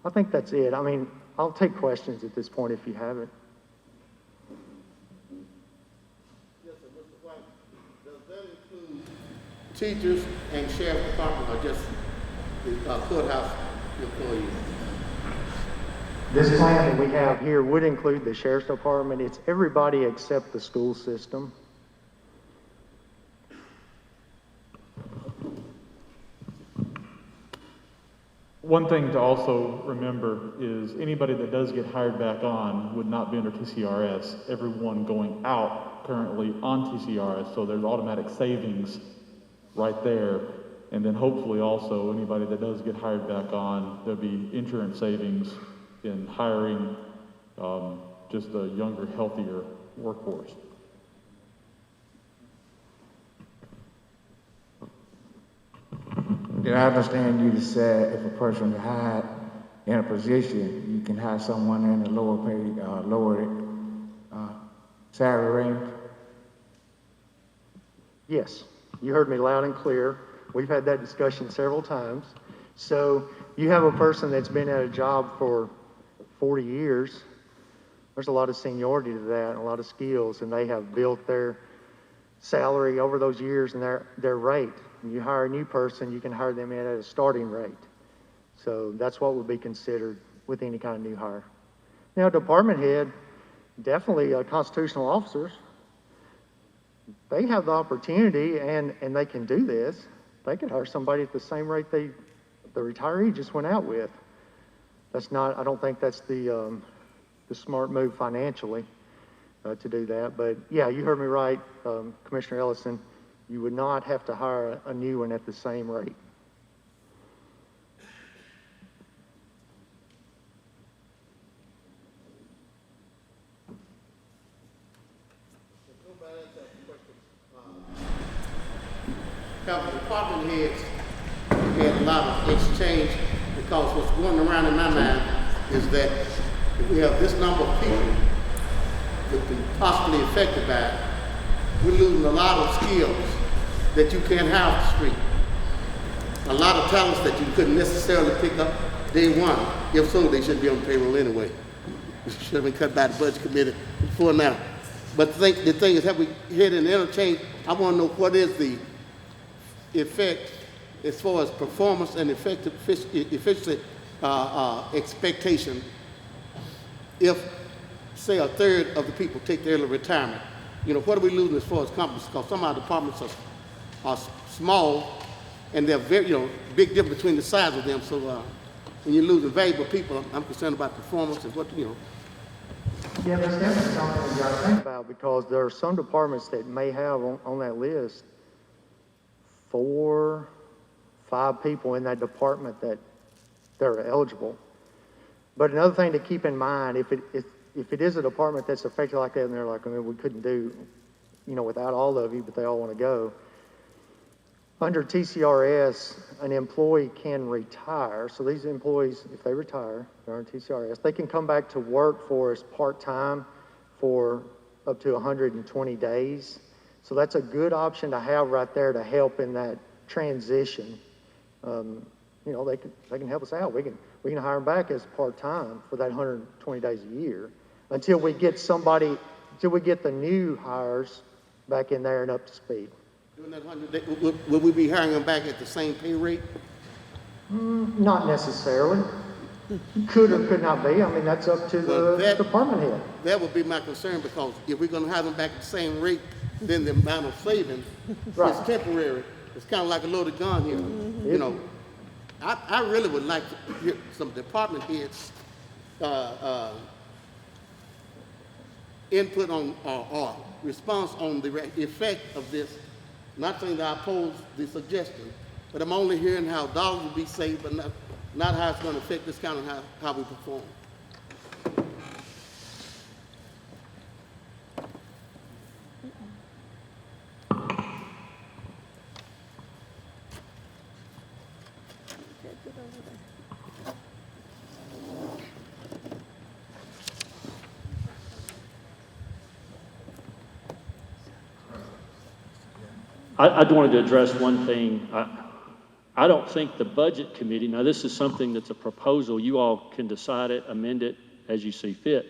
I think that's it. I mean, I'll take questions at this point if you have it. Yes, sir, Mr. White, does that include teachers and sheriff department or just the courthouse employees? This plan that we have here would include the sheriff's department. It's everybody except the school system. One thing to also remember is anybody that does get hired back on would not be under TCRS. Everyone going out currently on TCRS, so there's automatic savings right there. And then hopefully also anybody that does get hired back on, there'll be insurance savings in hiring just a younger, healthier workforce. Did I understand you to say if a person is hired in a position, you can hire someone in a lower pay, lower salary range? Yes, you heard me loud and clear. We've had that discussion several times. So you have a person that's been at a job for 40 years. There's a lot of seniority to that and a lot of skills, and they have built their salary over those years and their rate. When you hire a new person, you can hire them in at a starting rate. So that's what would be considered with any kind of new hire. Now, department head, definitely constitutional officers, they have the opportunity and they can do this. They can hire somebody at the same rate the retiree just went out with. That's not, I don't think that's the smart move financially to do that. But yeah, you heard me right, Commissioner Ellison. You would not have to hire a new one at the same rate. Because department heads had a lot of exchange, because what's going around in my mind is that if we have this number of people that can possibly affected by it, we're losing a lot of skills that you can't have off the street. A lot of talents that you couldn't necessarily pick up day one. If so, they should be on the payroll anyway. It should have been cut by the budget committee before now. But the thing is, have we hit an interchange? I want to know what is the effect as far as performance and efficiency expectation if, say, a third of the people take their early retirement. You know, what are we losing as far as companies? Because some of our departments are small, and they're very, big difference between the size of them. So when you're losing valuable people, I'm concerned about performance and what. Yeah, that's definitely something we got to think about, because there are some departments that may have on that list 4, 5 people in that department that they're eligible. But another thing to keep in mind, if it is a department that's affected like that, and they're like, I mean, we couldn't do, without all of you, but they all want to go. Under TCRS, an employee can retire. So these employees, if they retire, they're on TCRS, they can come back to work for us part-time for up to 120 days. So that's a good option to have right there to help in that transition. They can help us out. We can hire them back as part-time for that 120 days a year until we get the new hires back in there and up to speed. During that 100 days, would we be hiring them back at the same pay rate? Not necessarily. Could or could not be. I mean, that's up to the department head. That would be my concern, because if we're going to have them back at the same rate, then the amount of savings is temporary. It's kind of like a loaded gun here. Mm-hmm. I really would like to hear some department heads input on or response on the effect of this. Not saying that I oppose the suggestion, but I'm only hearing how dollars will be saved, but not how it's going to affect this county and how we perform. I wanted to address one thing. I don't think the budget committee, now this is something that's a proposal, you all can decide it, amend it as you see fit.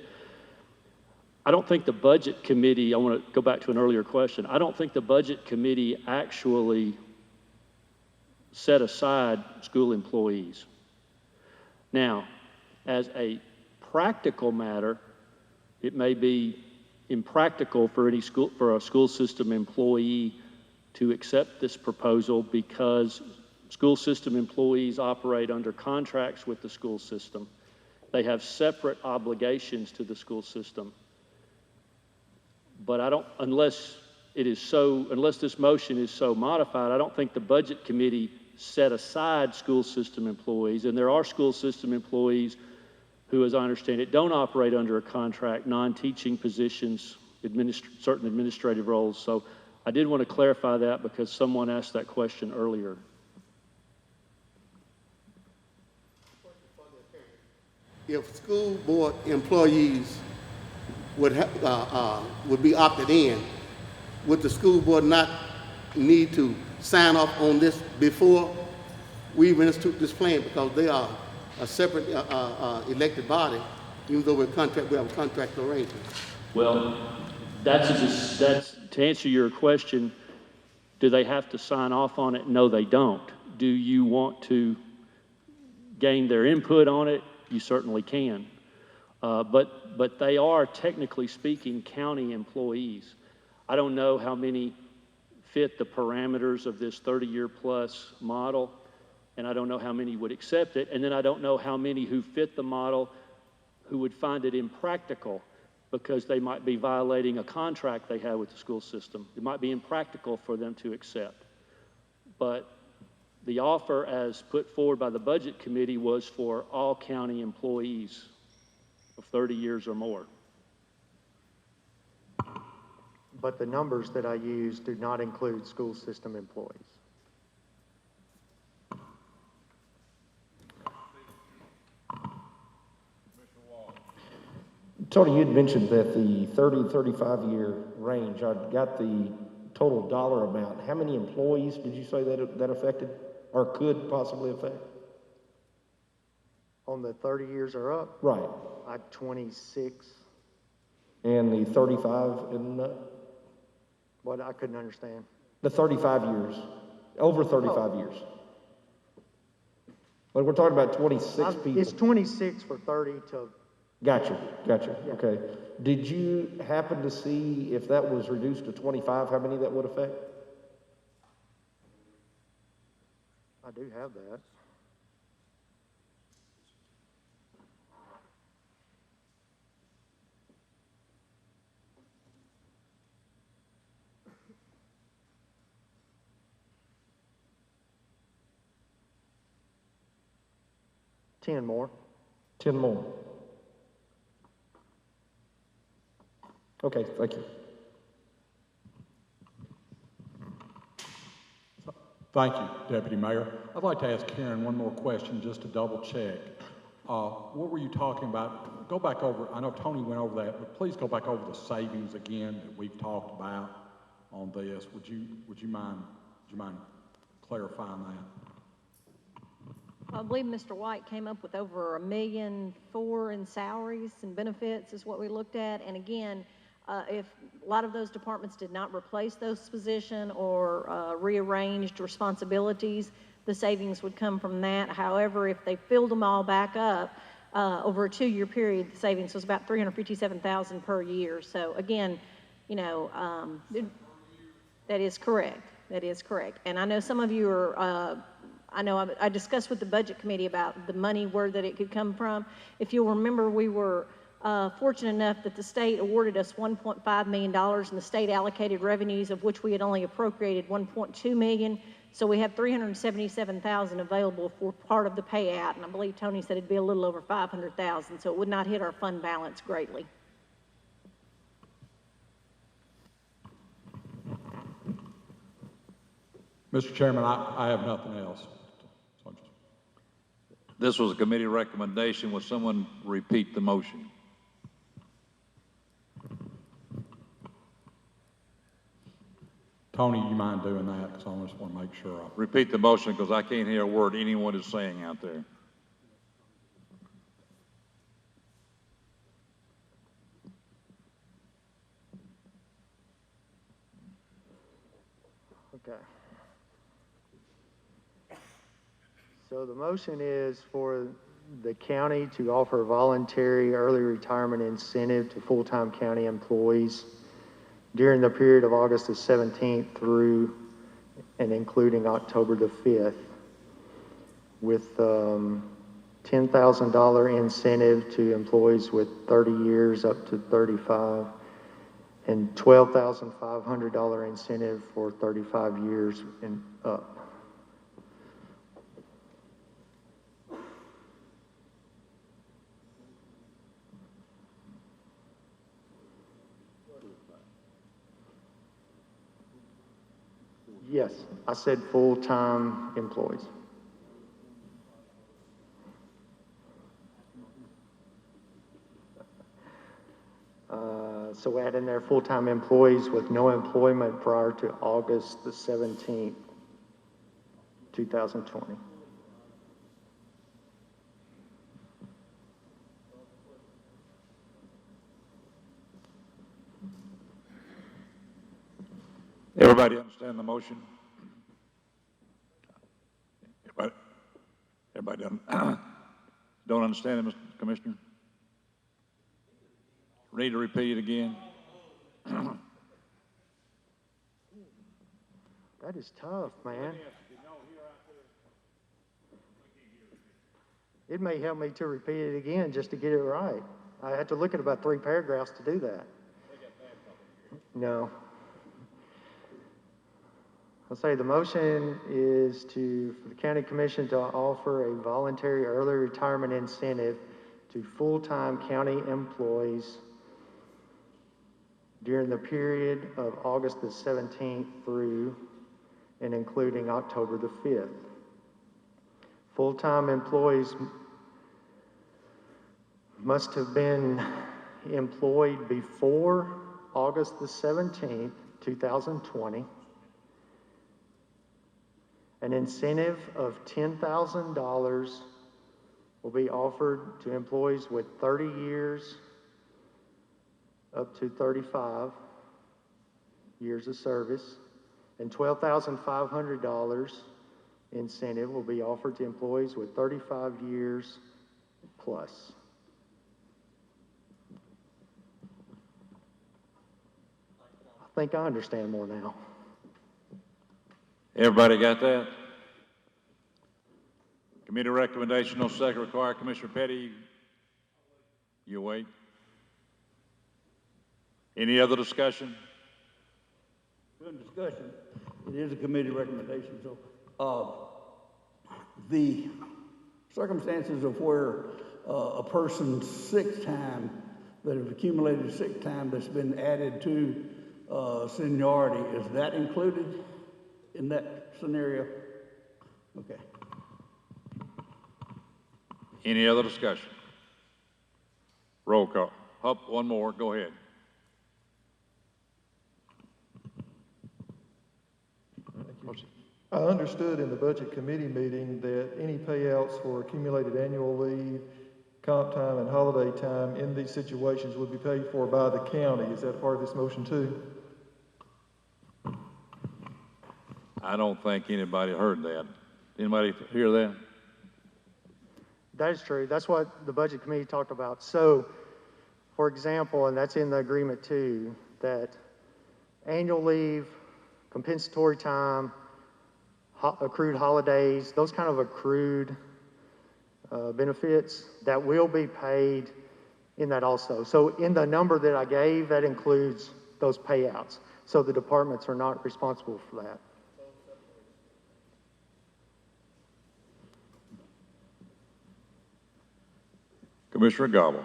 I don't think the budget committee, I want to go back to an earlier question, I don't think the budget committee actually set aside school employees. Now, as a practical matter, it may be impractical for a school system employee to accept this proposal because school system employees operate under contracts with the school system. They have separate obligations to the school system. But unless this motion is so modified, I don't think the budget committee set aside school system employees, and there are school system employees who, as I understand it, don't operate under a contract, non-teaching positions, certain administrative roles. So I did want to clarify that because someone asked that question earlier. If school board employees would be opted in, would the school board not need to sign off on this before we even institute this plan, because they are a separate elected body, even though we have a contract arrangement? Well, that's to answer your question, do they have to sign off on it? No, they don't. Do you want to gain their input on it? You certainly can. But they are, technically speaking, county employees. I don't know how many fit the parameters of this 30-year plus model, and I don't know how many would accept it, and then I don't know how many who fit the model who would find it impractical because they might be violating a contract they have with the school system. It might be impractical for them to accept. But the offer as put forward by the budget committee was for all county employees of 30 years or more. But the numbers that I use do not include school system employees. Tony, you'd mentioned that the 35-year range, I got the total dollar amount. How many employees did you say that affected or could possibly affect? On the 30 years or up? Right. 26. And the 35 and What? I couldn't understand. the 35 years, over 35 years. But we're talking about 26 people. It's 26 for 30 to... Gotcha. Yeah. Okay. Did you happen to see if that was reduced to 25, how many that would affect? I do have that. Ten more. 10 more. Okay, thank you. Thank you, Deputy Mayor. I'd like to ask Karen one more question just to double check. What were you talking about? Go back over, I know Tony went over that, but please go back over the savings again that we've talked about on this. Would you mind clarifying that? I believe Mr. White came up with over $1.4 million in salaries and benefits is what we looked at. And again, if a lot of those departments did not replace those positions or rearranged responsibilities, the savings would come from that. However, if they filled them all back up over a 2-year period, the savings was about $357,000 per year. So again, you know, that is correct. That is correct. And I know some of you are, I discussed with the budget committee about the money, where that it could come from. If you'll remember, we were fortunate enough that the state awarded us $1.5 million in the state allocated revenues, of which we had only appropriated $1.2 million. So we have $377,000 available for part of the payout, and I believe Tony said it'd be a little over $500,000, so it would not hit our fund balance greatly. Mr. Chairman, I have nothing else. This was a committee recommendation. Will someone repeat the motion? Tony, you mind doing that? Because I just want to make sure. Repeat the motion because I can't hear a word anyone is saying out there. Okay. So the motion is for the county to offer a voluntary early retirement incentive to full-time county employees during the period of August the 17th through and including October the 5th, with $10,000 incentive to employees with 30 years up to 35, and $12,500 incentive for 35 years and up. Yes, I said full-time employees. So add in there full-time employees with no employment prior to August the 17th, 2020. Everybody understand the motion? Everybody don't understand it, Mr. Commissioner? Need to repeat it again? That is tough, man. It may help me to repeat it again just to get it right. I had to look at about 3 paragraphs to do that. No. I'll say the motion is for the county commission to offer a voluntary early retirement incentive to full-time county employees during the period of August the 17th through and including October the 5th. Full-time employees must have been employed before August the 17th, 2020. An incentive of $10,000 will be offered to employees with 30 years up to 35 years of service, and $12,500 incentive will be offered to employees with 35 years plus. I think I understand more now. Everybody got that? Committee recommendation, no second required. Commissioner Petty, you awake? Any other discussion? Good discussion. It is a committee recommendation, so the circumstances of where a person's sick time, that have accumulated sick time that's been added to seniority, is that included in that scenario? Okay. Any other discussion? Roll call. Up, one more, go ahead. I understood in the Budget Committee meeting that any payouts for accumulated annual leave, comp time, and holiday time in these situations would be paid for by the county. Is that part of this motion too? I don't think anybody heard that. Anybody hear that? That is true. That's what the Budget Committee talked about. So, for example, and that's in the agreement too, that annual leave, compensatory time, accrued holidays, those kind of accrued benefits, that will be paid in that also. So in the number that I gave, that includes those payouts. So the departments are not responsible for that. Commissioner Gobble.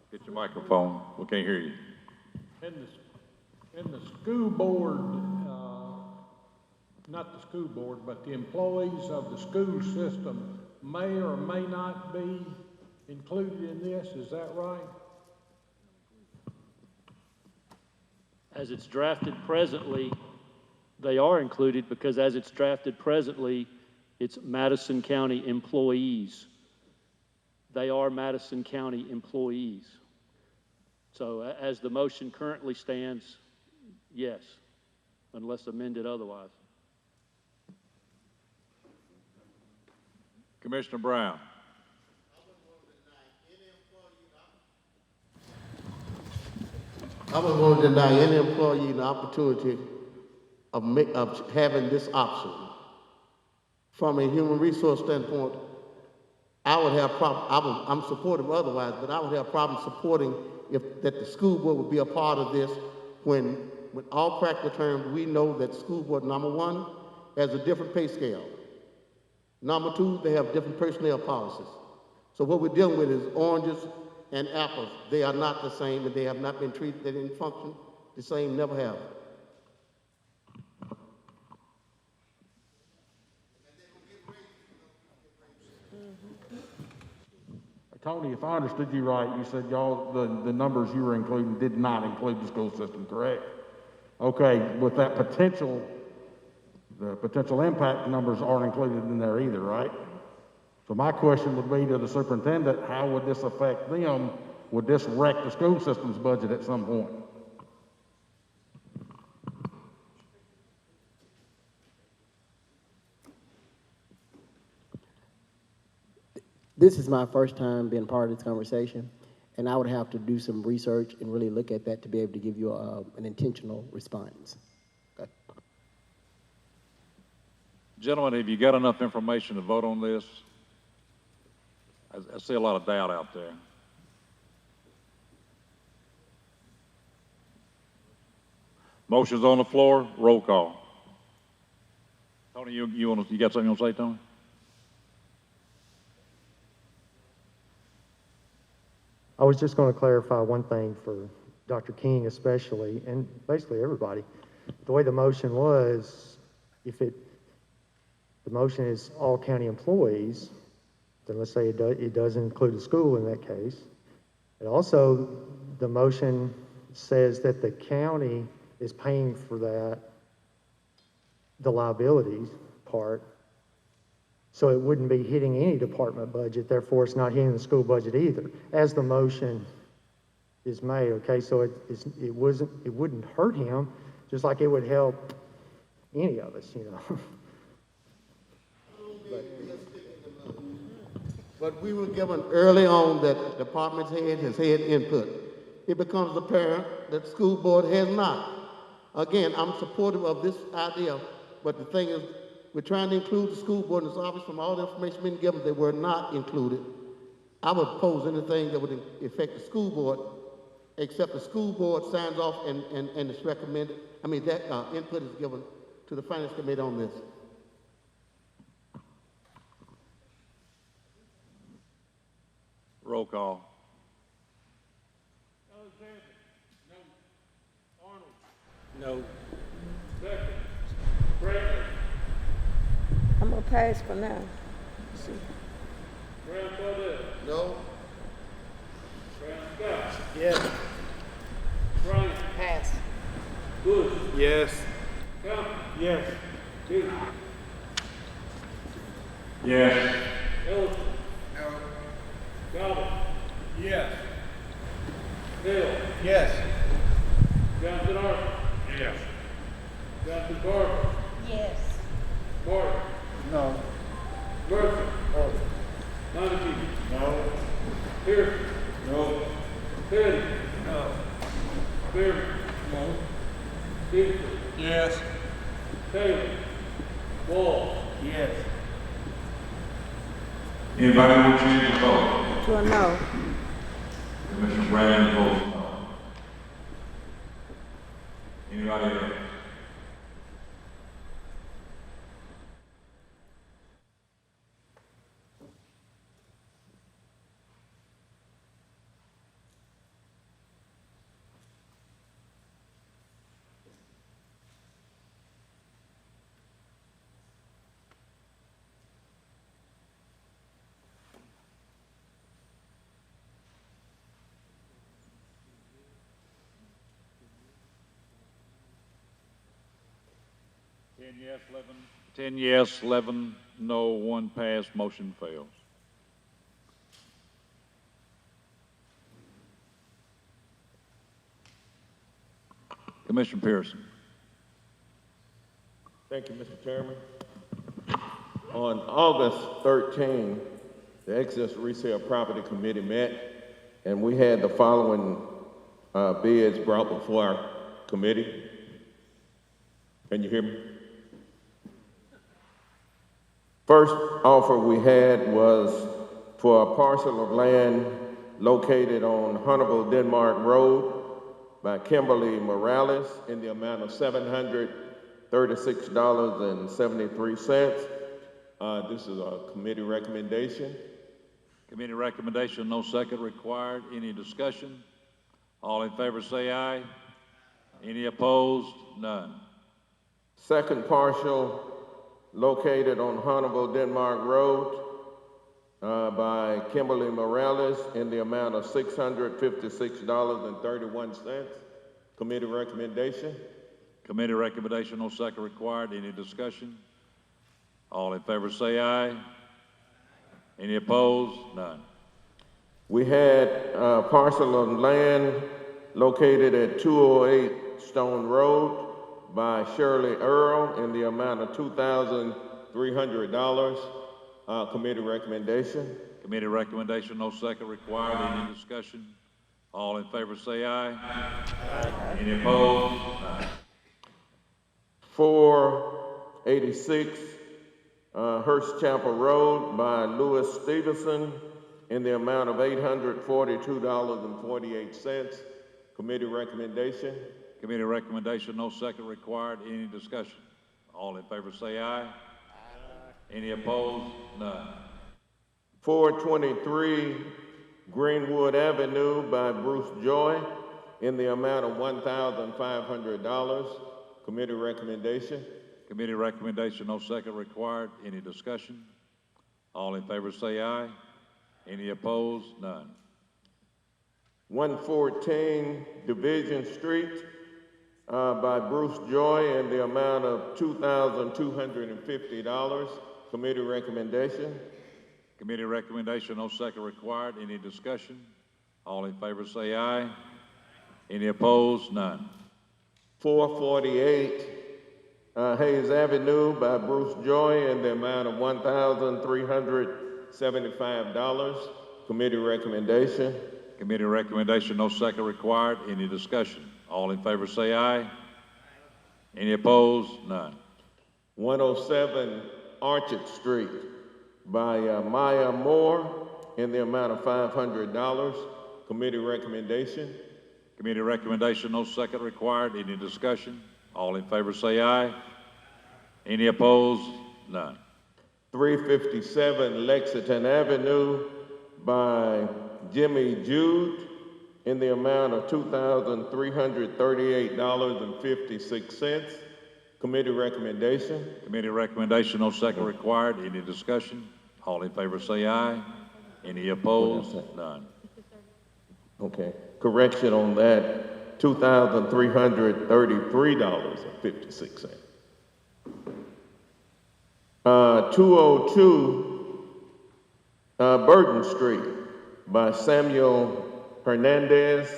Get your microphone. We can't hear you. In the school board, not the school board, but the employees of the school system may or may not be included in this, is that right? As it's drafted presently, they are included because as it's drafted presently, it's Madison County employees. They are Madison County employees. So as the motion currently stands, yes, unless amended otherwise. Commissioner Brown. I wouldn't want to deny any employee the opportunity of having this option. From a human resource standpoint, I would have I'm supportive otherwise, but I would have problems supporting that the school board would be a part of this when all practical terms, we know that school board, number one, has a different pay scale. Number two, they have different personnel policies. So what we're dealing with is oranges and apples. They are not the same, and they have not been treated, they didn't function the same, never have. Tony, if I understood you right, you said y'all, the numbers you were including did not include the school system, correct? Okay, with that the potential impact numbers aren't included in there either, right? So my question would be to the superintendent, how would this affect them? Would this wreck the school system's budget at some point? This is my first time being part of this conversation, and I would have to do some research and really look at that to be able to give you an intentional response. Okay. Gentlemen, have you got enough information to vote on this? I see a lot of doubt out there. Motion's on the floor, roll call. Tony, you got something you want to say, Tony? I was just going to clarify one thing for Dr. King especially, and basically everybody. The way the motion was, the motion is all county employees, then let's say it does include the school in that case. And also, the motion says that the county is paying for that, the liabilities part, so it wouldn't be hitting any department budget, therefore it's not hitting the school budget either, as the motion is made, okay? So it wouldn't hurt him, just like it would help any of us, you know. But we were given early on that department head has had input. It becomes apparent that the school board has not. Again, I'm supportive of this idea, but the thing is, we're trying to include the school board, and it's obvious from all the information being given, they were not included. I would oppose anything that would affect the school board, except the school board signs off and it's recommended. I mean, that input is given to the finance committee on this. Roll call. No. I'm gonna pass for now. No. Yes. Pass. Yes. Yes. Yes. Yes. Hill. Yes. Johnson Arthur. Yes. Johnson Barber. Yes. Martin. No. Murphy. Montague. No. Pearson. No. Petty. No. Spearman. No. Stevenson. Yes. Taylor. Wall. Yes. Anybody want to change the vote? To a no. Commissioner Brown votes no. Anybody else? 10 yes, 11 no, 1 pass, motion fails. Commissioner Pearson. Thank you, Mr. Chairman. On August 13, the Excess Resale Property Committee met, and we had the following bids brought before our committee. Can you hear me? First offer we had was for a parcel of land located on Huntable Denmark Road by Kimberly Morales in the amount of $736.73. This is a committee recommendation. Committee recommendation, no second required. Any discussion? All in favor say aye. Any opposed? None. Second parcel located on Huntable Denmark Road by Kimberly Morales in the amount of $656.31. Committee recommendation. Committee recommendation, no second required. Any discussion? All in favor say aye. Any opposed? None. We had a parcel of land located at 208 Stone Road by Shirley Earl in the amount of $2,300. Committee recommendation. Committee recommendation, no second required. Any discussion? All in favor say aye. Any opposed? None. 486 Hurst Chapel Road by Louis Stevenson in the amount of $842.48. Committee recommendation. Committee recommendation, no second required. Any discussion? All in favor say aye. Any opposed? None. 423 Greenwood Avenue by Bruce Joy in the amount of $1,500. Committee recommendation. Committee recommendation, no second required. Any discussion? All in favor say aye. Any opposed? None. 114 Division Street by Bruce Joy in the amount of $2,250. Committee recommendation. Committee recommendation, no second required. Any discussion? All in favor say aye. Any opposed? None. 448 Hayes Avenue by Bruce Joy in the amount of $1,375. Committee recommendation. Committee recommendation, no second required. Any discussion? All in favor say aye. Any opposed? None. 107 Orchard Street by Maya Moore in the amount of $500. Committee recommendation. Committee recommendation, no second required. Any discussion? All in favor say aye. Any opposed? None. 357 Lexington Avenue by Jimmy Jude in the amount of $2,338.56. Committee recommendation. Committee recommendation, no second required. Any discussion? All in favor say aye. Any opposed? None. Okay. Correction on that, $2,333.56. 202 Burton Street by Samuel Hernandez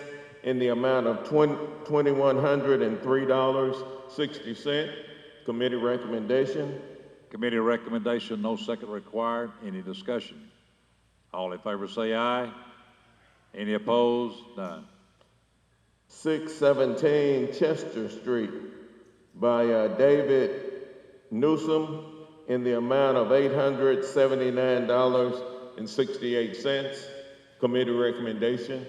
in the amount of $2,103.60. Committee recommendation. Committee recommendation, no second required. Any discussion? All in favor say aye. Any opposed? None. 617 Chester Street by David Newsom in the amount of $879.68. Committee recommendation.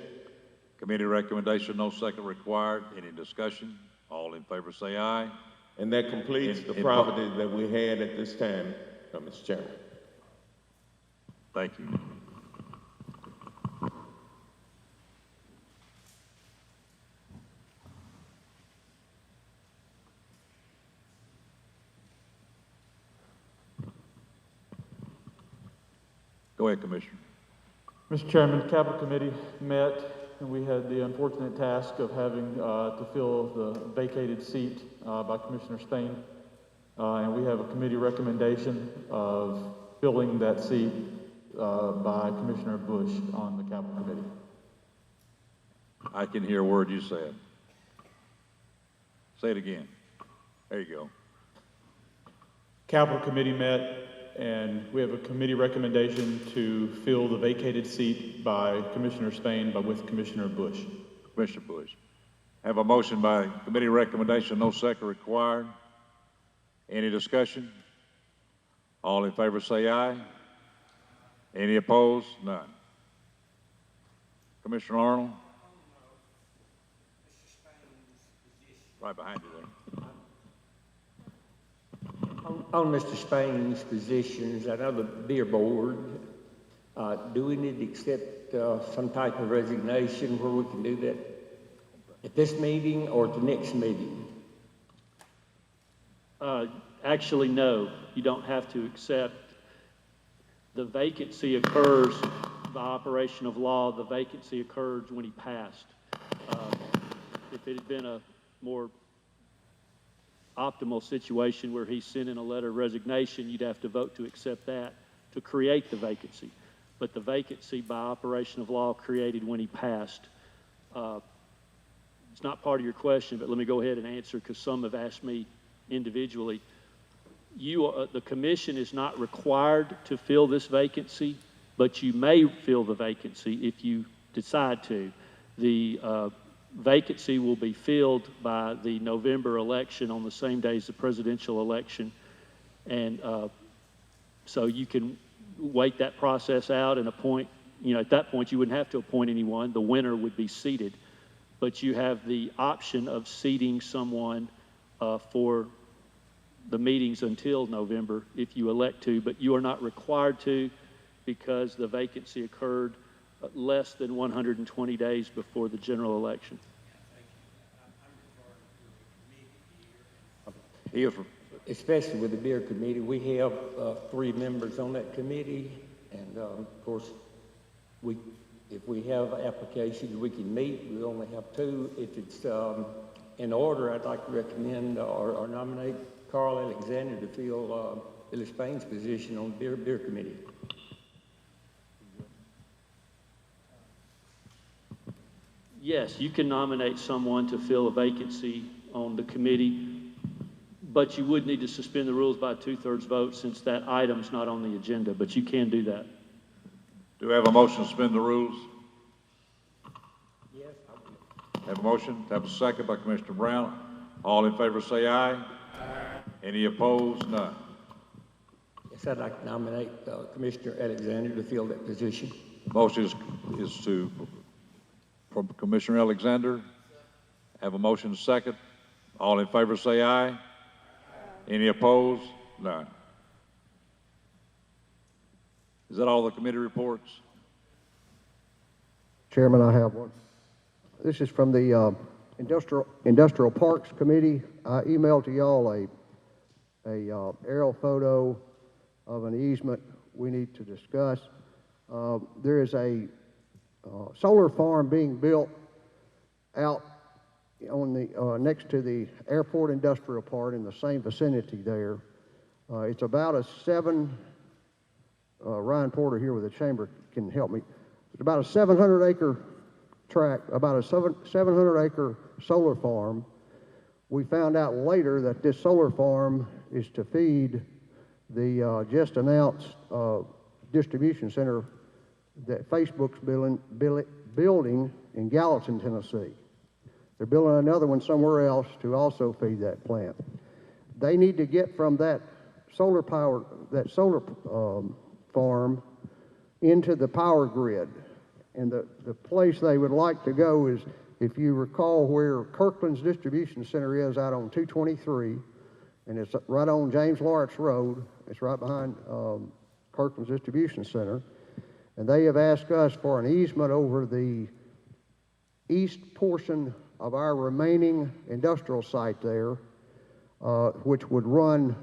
Committee recommendation, no second required. Any discussion? All in favor say aye. And that completes the property that we had at this time, Mr. Chairman. Thank you. Go ahead, Commissioner. Mr. Chairman, the Capital Committee met, and we had the unfortunate task of having to fill the vacated seat by Commissioner Spain. And we have a committee recommendation of filling that seat by Commissioner Bush on the Capital Committee. I can hear a word you said. Say it again. There you go. Capital Committee met, and we have a committee recommendation to fill the vacated seat by Commissioner Spain with Commissioner Bush. Commissioner Bush. Have a motion by committee recommendation, no second required. Any discussion? All in favor say aye. Any opposed? None. Commissioner Arnold? Right behind you there. On Mr. Spain's positions, I know the beer board, do we need to accept some type of resignation where we can do that at this meeting or at the next meeting? Actually, no, you don't have to accept. The vacancy occurs by operation of law. The vacancy occurred when he passed. If it had been a more optimal situation where he sent in a letter of resignation, you'd have to vote to accept that to create the vacancy. But the vacancy by operation of law created when he passed. It's not part of your question, but let me go ahead and answer because some have asked me individually. The commission is not required to fill this vacancy, but you may fill the vacancy if you decide to. The vacancy will be filled by the November election on the same day as the presidential election. And so you can wait that process out and appoint, at that point you wouldn't have to appoint anyone. The winner would be seated. But you have the option of seating someone for the meetings until November if you elect to, but you are not required to because the vacancy occurred less than 120 days before the general election. Especially with the beer committee, we have 3 members on that committee, and of course, if we have applications, we can meet. We only have 2. If it's in order, I'd like to recommend or nominate Carl Alexander to fill Billy Spain's position on the beer committee. Yes, you can nominate someone to fill a vacancy on the committee, but you would need to suspend the rules by a 2/3 vote since that item's not on the agenda, but you can do that. Do we have a motion to suspend the rules? Yes. Have a motion. Have a second by Commissioner Brown. All in favor say aye. Any opposed? None. Yes, I'd like to nominate Commissioner Alexander to fill that position. Motion is from Commissioner Alexander. Have a motion second. All in favor say aye. Any opposed? None. Is that all the committee reports? Chairman, I have one. This is from the Industrial Parks Committee. I emailed to y'all a aerial photo of an easement we need to discuss. There is a solar farm being built out on the next to the airport industrial park in the same vicinity there. It's about a Ryan Porter here with the chamber can help me. It's about a 700-acre tract, about a 700-acre solar farm. We found out later that this solar farm is to feed the just announced distribution center that Facebook's building in Gallatin, Tennessee. They're building another one somewhere else to also feed that plant. They need to get from that solar farm into the power grid. And the place they would like to go is, if you recall where Kirkland's distribution center is out on 223, and it's right on James Lawrence Road. It's right behind Kirkland's distribution center. And they have asked us for an easement over the east portion of our remaining industrial site there, which would run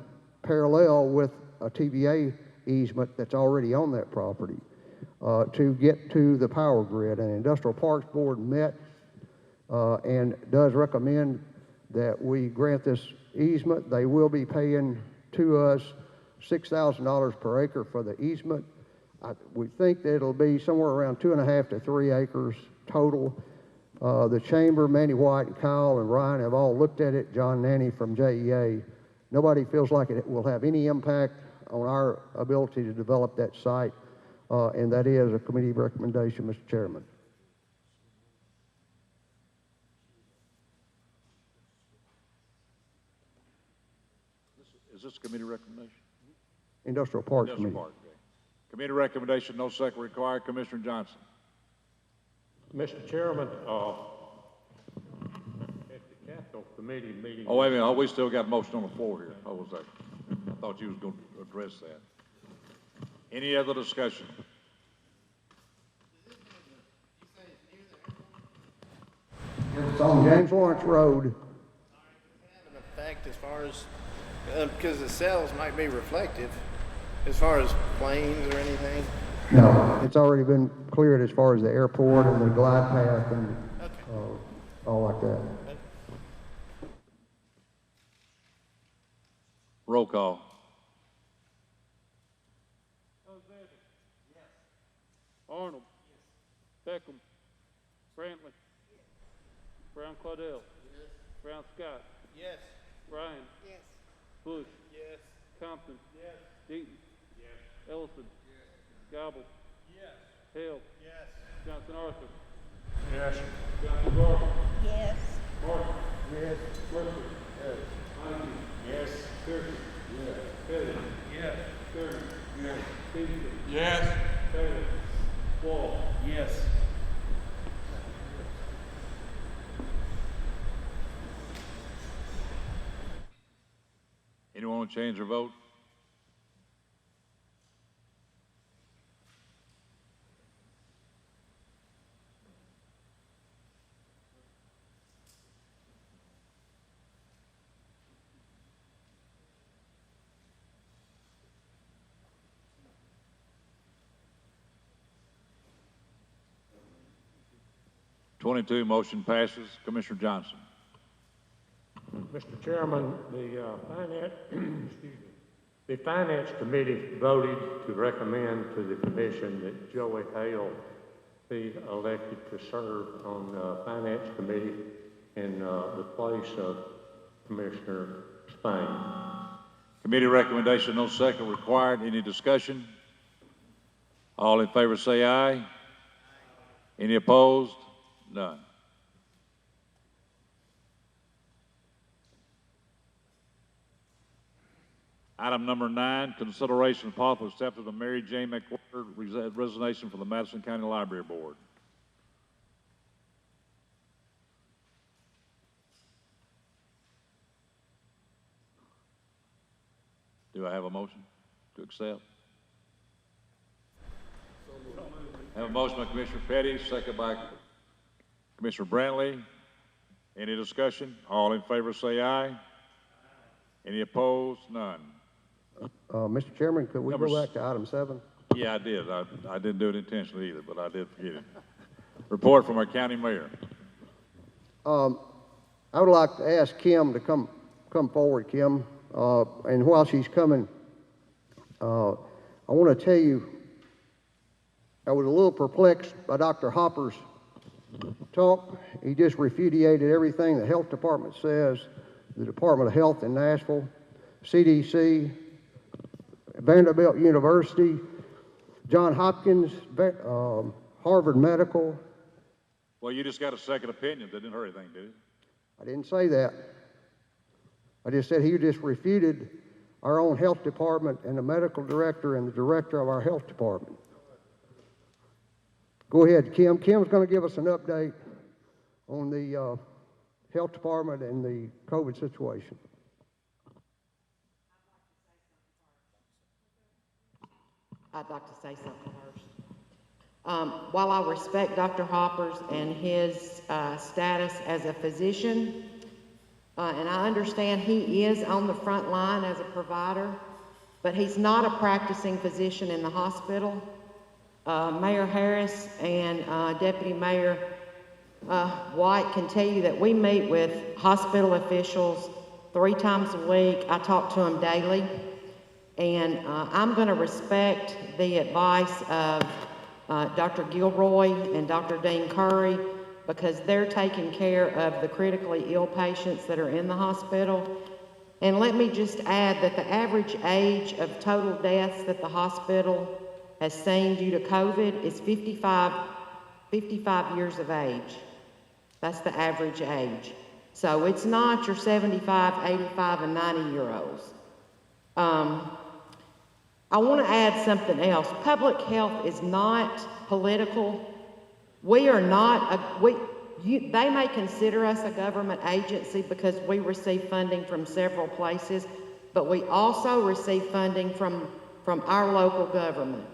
parallel with a TVA easement that's already on that property, to get to the power grid. And Industrial Parks Board met and does recommend that we grant this easement. They will be paying to us $6,000 per acre for the easement. We think that it'll be somewhere around 2.5 to 3 acres total. The chamber, Manny White, and Kyle and Ryan have all looked at it, John Nanny from JEA. Nobody feels like it will have any impact on our ability to develop that site, and that is a committee recommendation, Mr. Chairman. Is this a committee recommendation? Industrial Parks Industrial Committee. Park, okay. Committee recommendation, no second required. Commissioner Johnson. Mr. Chairman, at the Capital Committee meeting. Oh, wait a minute. Oh, we still got a motion on the floor here. What was that? I thought you was going to address that. Any other discussion? It's on James Lawrence Road. An effect as far as, because the cells might be reflective, as far as planes or anything? No, it's already been cleared as far as the airport and the glide path and all like that. Roll call. Arnold. Beckham. Brantley. Brown Claudel. Brown Scott. Yes. Ryan. Yes. Bush. Yes. Compton. Yes. Deaton. Yes. Ellison. Gobble. Yes. Hale. Yes. Johnson Arthur. Yes. Johnson Garber. Yes. Martin. Yes. Mercer. Yes. Ivy. Yes. Kirby. Yes. Petty. Yes. Stern. Yes. Beasley. Yes. Taylor. Wall. Yes. Anyone want to change their vote? (22) Motion passes. Commissioner Johnson. Mr. Chairman, the Finance Committee voted to recommend to the Commission that Joey Hale be elected to serve on the Finance Committee in the place of Commissioner Spain. Committee recommendation, no second required. Any discussion? All in favor say aye. Any opposed? None. Item number 9, consideration of possible acceptance of Mary J. McWhorter resignation from the Madison County Library Board. Do I have a motion to accept? I have a motion by Commissioner Petty, second by Commissioner Brantley. Any discussion? All in favor say aye. Any opposed? None. Mr. Chairman, could we Number go back to item 7? Yeah, I did. I didn't do it intentionally either, but I did forget it. Report from our county mayor. I would like to ask Kim to come forward, Kim. And while she's coming, I want to tell you, I was a little perplexed by Dr. Hopper's talk. He just repudiated everything the health department says, the Department of Health in Nashville, CDC, Vanderbilt University, John Hopkins, Harvard Medical. Well, you just got a second opinion. That didn't hurt anything, did it? I didn't say that. I just said he just refuted our own health department and the medical director and the director of our health department. Go ahead, Kim. Kim's going to give us an update on the health department and the COVID situation. I'd like to say something first. While I respect Dr. Hoppers and his status as a physician, and I understand he is on the front line as a provider, but he's not a practicing physician in the hospital. Mayor Harris and Deputy Mayor White can tell you that we meet with hospital officials 3 times a week. I talk to them daily. And I'm going to respect the advice of Dr. Gilroy and Dr. Dean Curry, because they're taking care of the critically ill patients that are in the hospital. And let me just add that the average age of total deaths that the hospital has seen due to COVID is 55 years of age. That's the average age. So it's not your 75, 85, and 90-year-olds. I want to add something else. Public health is not political. We are not, they may consider us a government agency because we receive funding from several places, but we also receive funding from our local government,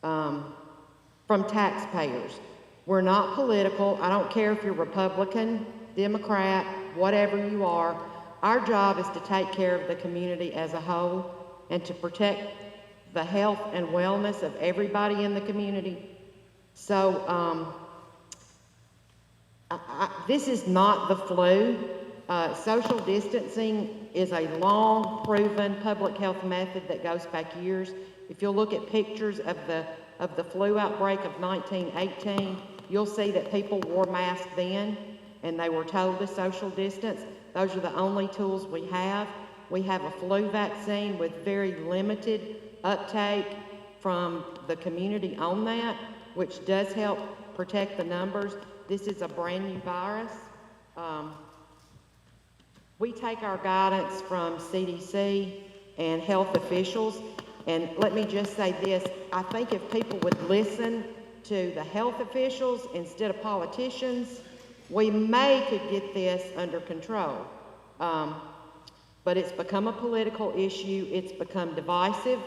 from taxpayers. We're not political. I don't care if you're Republican, Democrat, whatever you are. Our job is to take care of the community as a whole and to protect the health and wellness of everybody in the community. So this is not the flu. Social distancing is a long proven public health method that goes back years. If you'll look at pictures of the flu outbreak of 1918, you'll see that people wore masks then and they were told to social distance. Those are the only tools we have. We have a flu vaccine with very limited uptake from the community on that, which does help protect the numbers. This is a brand new virus. We take our guidance from CDC and health officials, and let me just say this, I think if people would listen to the health officials instead of politicians, we could get this under control. But it's become a political issue, it's become divisive,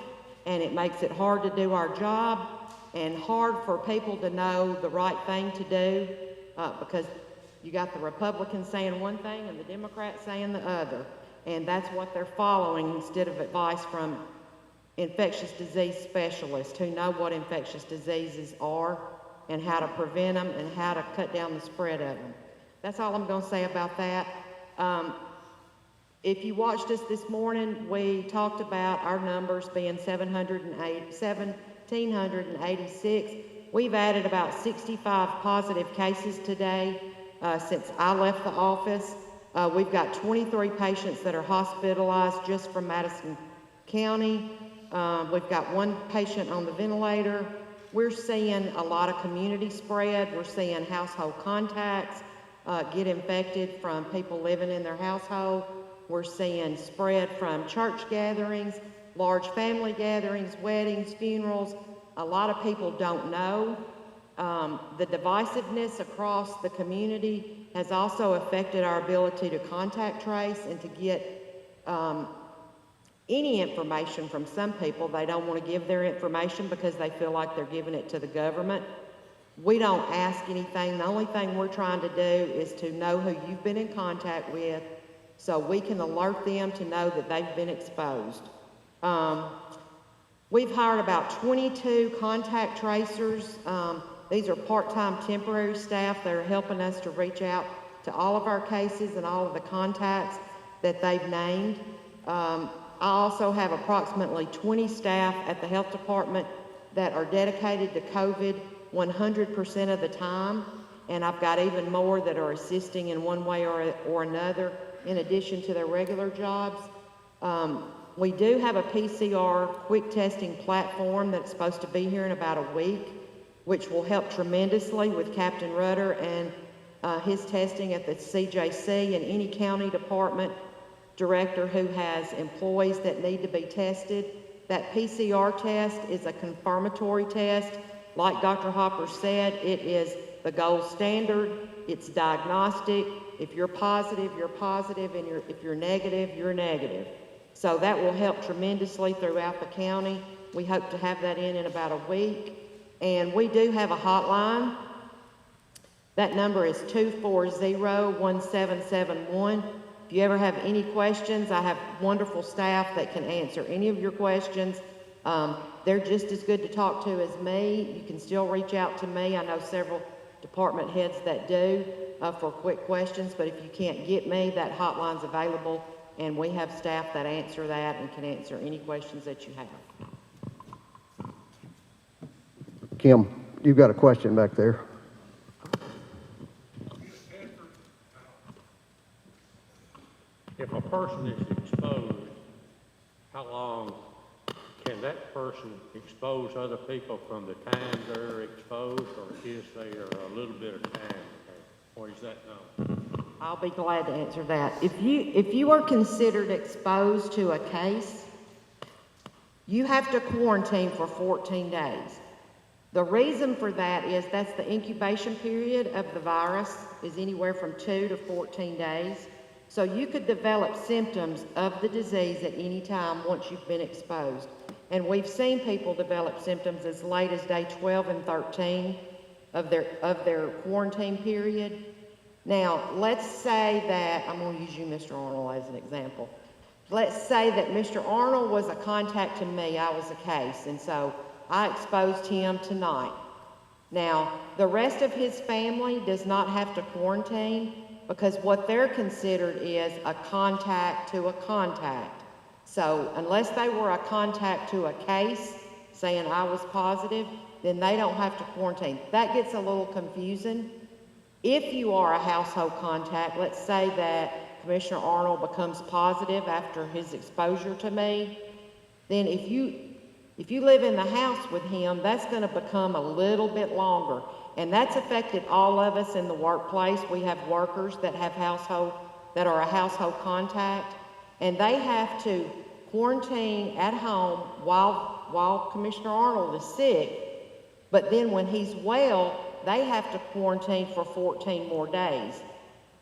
and it makes it hard to do our job and hard for people to know the right thing to do, because you got the Republicans saying one thing and the Democrats saying the other, and that's what they're following instead of advice from infectious disease specialists who know what infectious diseases are and how to prevent them and how to cut down the spread of them. That's all I'm going to say about that. If you watched us this morning, we talked about our numbers being 1,786. We've added about 65 positive cases today since I left the office. We've got 23 patients that are hospitalized just from Madison County. We've got 1 patient on the ventilator. We're seeing a lot of community spread. We're seeing household contacts get infected from people living in their household. We're seeing spread from church gatherings, large family gatherings, weddings, funerals. A lot of people don't know. The divisiveness across the community has also affected our ability to contact trace and to get any information from some people. They don't want to give their information because they feel like they're giving it to the government. We don't ask anything. The only thing we're trying to do is to know who you've been in contact with so we can alert them to know that they've been exposed. We've hired about 22 contact tracers. These are part-time temporary staff that are helping us to reach out to all of our cases and all of the contacts that they've named. I also have approximately 20 staff at the health department that are dedicated to COVID 100% of the time, and I've got even more that are assisting in one way or another in addition to their regular jobs. We do have a PCR quick testing platform that's supposed to be here in about a week, which will help tremendously with Captain Rudder and his testing at the CJC and any county department director who has employees that need to be tested. That PCR test is a confirmatory test. Like Dr. Hopper said, it is the gold standard. It's diagnostic. If you're positive, you're positive, and if you're negative, you're negative. So that will help tremendously throughout the county. We hope to have that in about a week. And we do have a hotline. That number is 240-1771. If you ever have any questions, I have wonderful staff that can answer any of your questions. They're just as good to talk to as me. You can still reach out to me. I know several department heads that do for quick questions, but if you can't get me, that hotline's available, and we have staff that answer that and can answer any questions that you have. Kim, you've got a question back there. If a person is exposed, how long can that person expose other people from the time they're exposed, or is there a little bit of time, or is that known? I'll be glad to answer that. If you are considered exposed to a case, you have to quarantine for 14 days. The reason for that is that's the incubation period of the virus is anywhere from 2 to 14 days. So you could develop symptoms of the disease at any time once you've been exposed. And we've seen people develop symptoms as late as day 12 and 13 of their quarantine period. Now, let's say that, I'm going to use you, Mr. Arnold, as an example. Let's say that Mr. Arnold was a contact to me, I was a case, and so I exposed him tonight. Now, the rest of his family does not have to quarantine because what they're considered is a contact to a contact. So unless they were a contact to a case, saying I was positive, then they don't have to quarantine. That gets a little confusing. If you are a household contact, let's say that Commissioner Arnold becomes positive after his exposure to me, then if you live in the house with him, that's going to become a little bit longer. And that's affected all of us in the workplace. We have workers that are a household contact, and they have to quarantine at home while Commissioner Arnold is sick. But then when he's well, they have to quarantine for 14 more days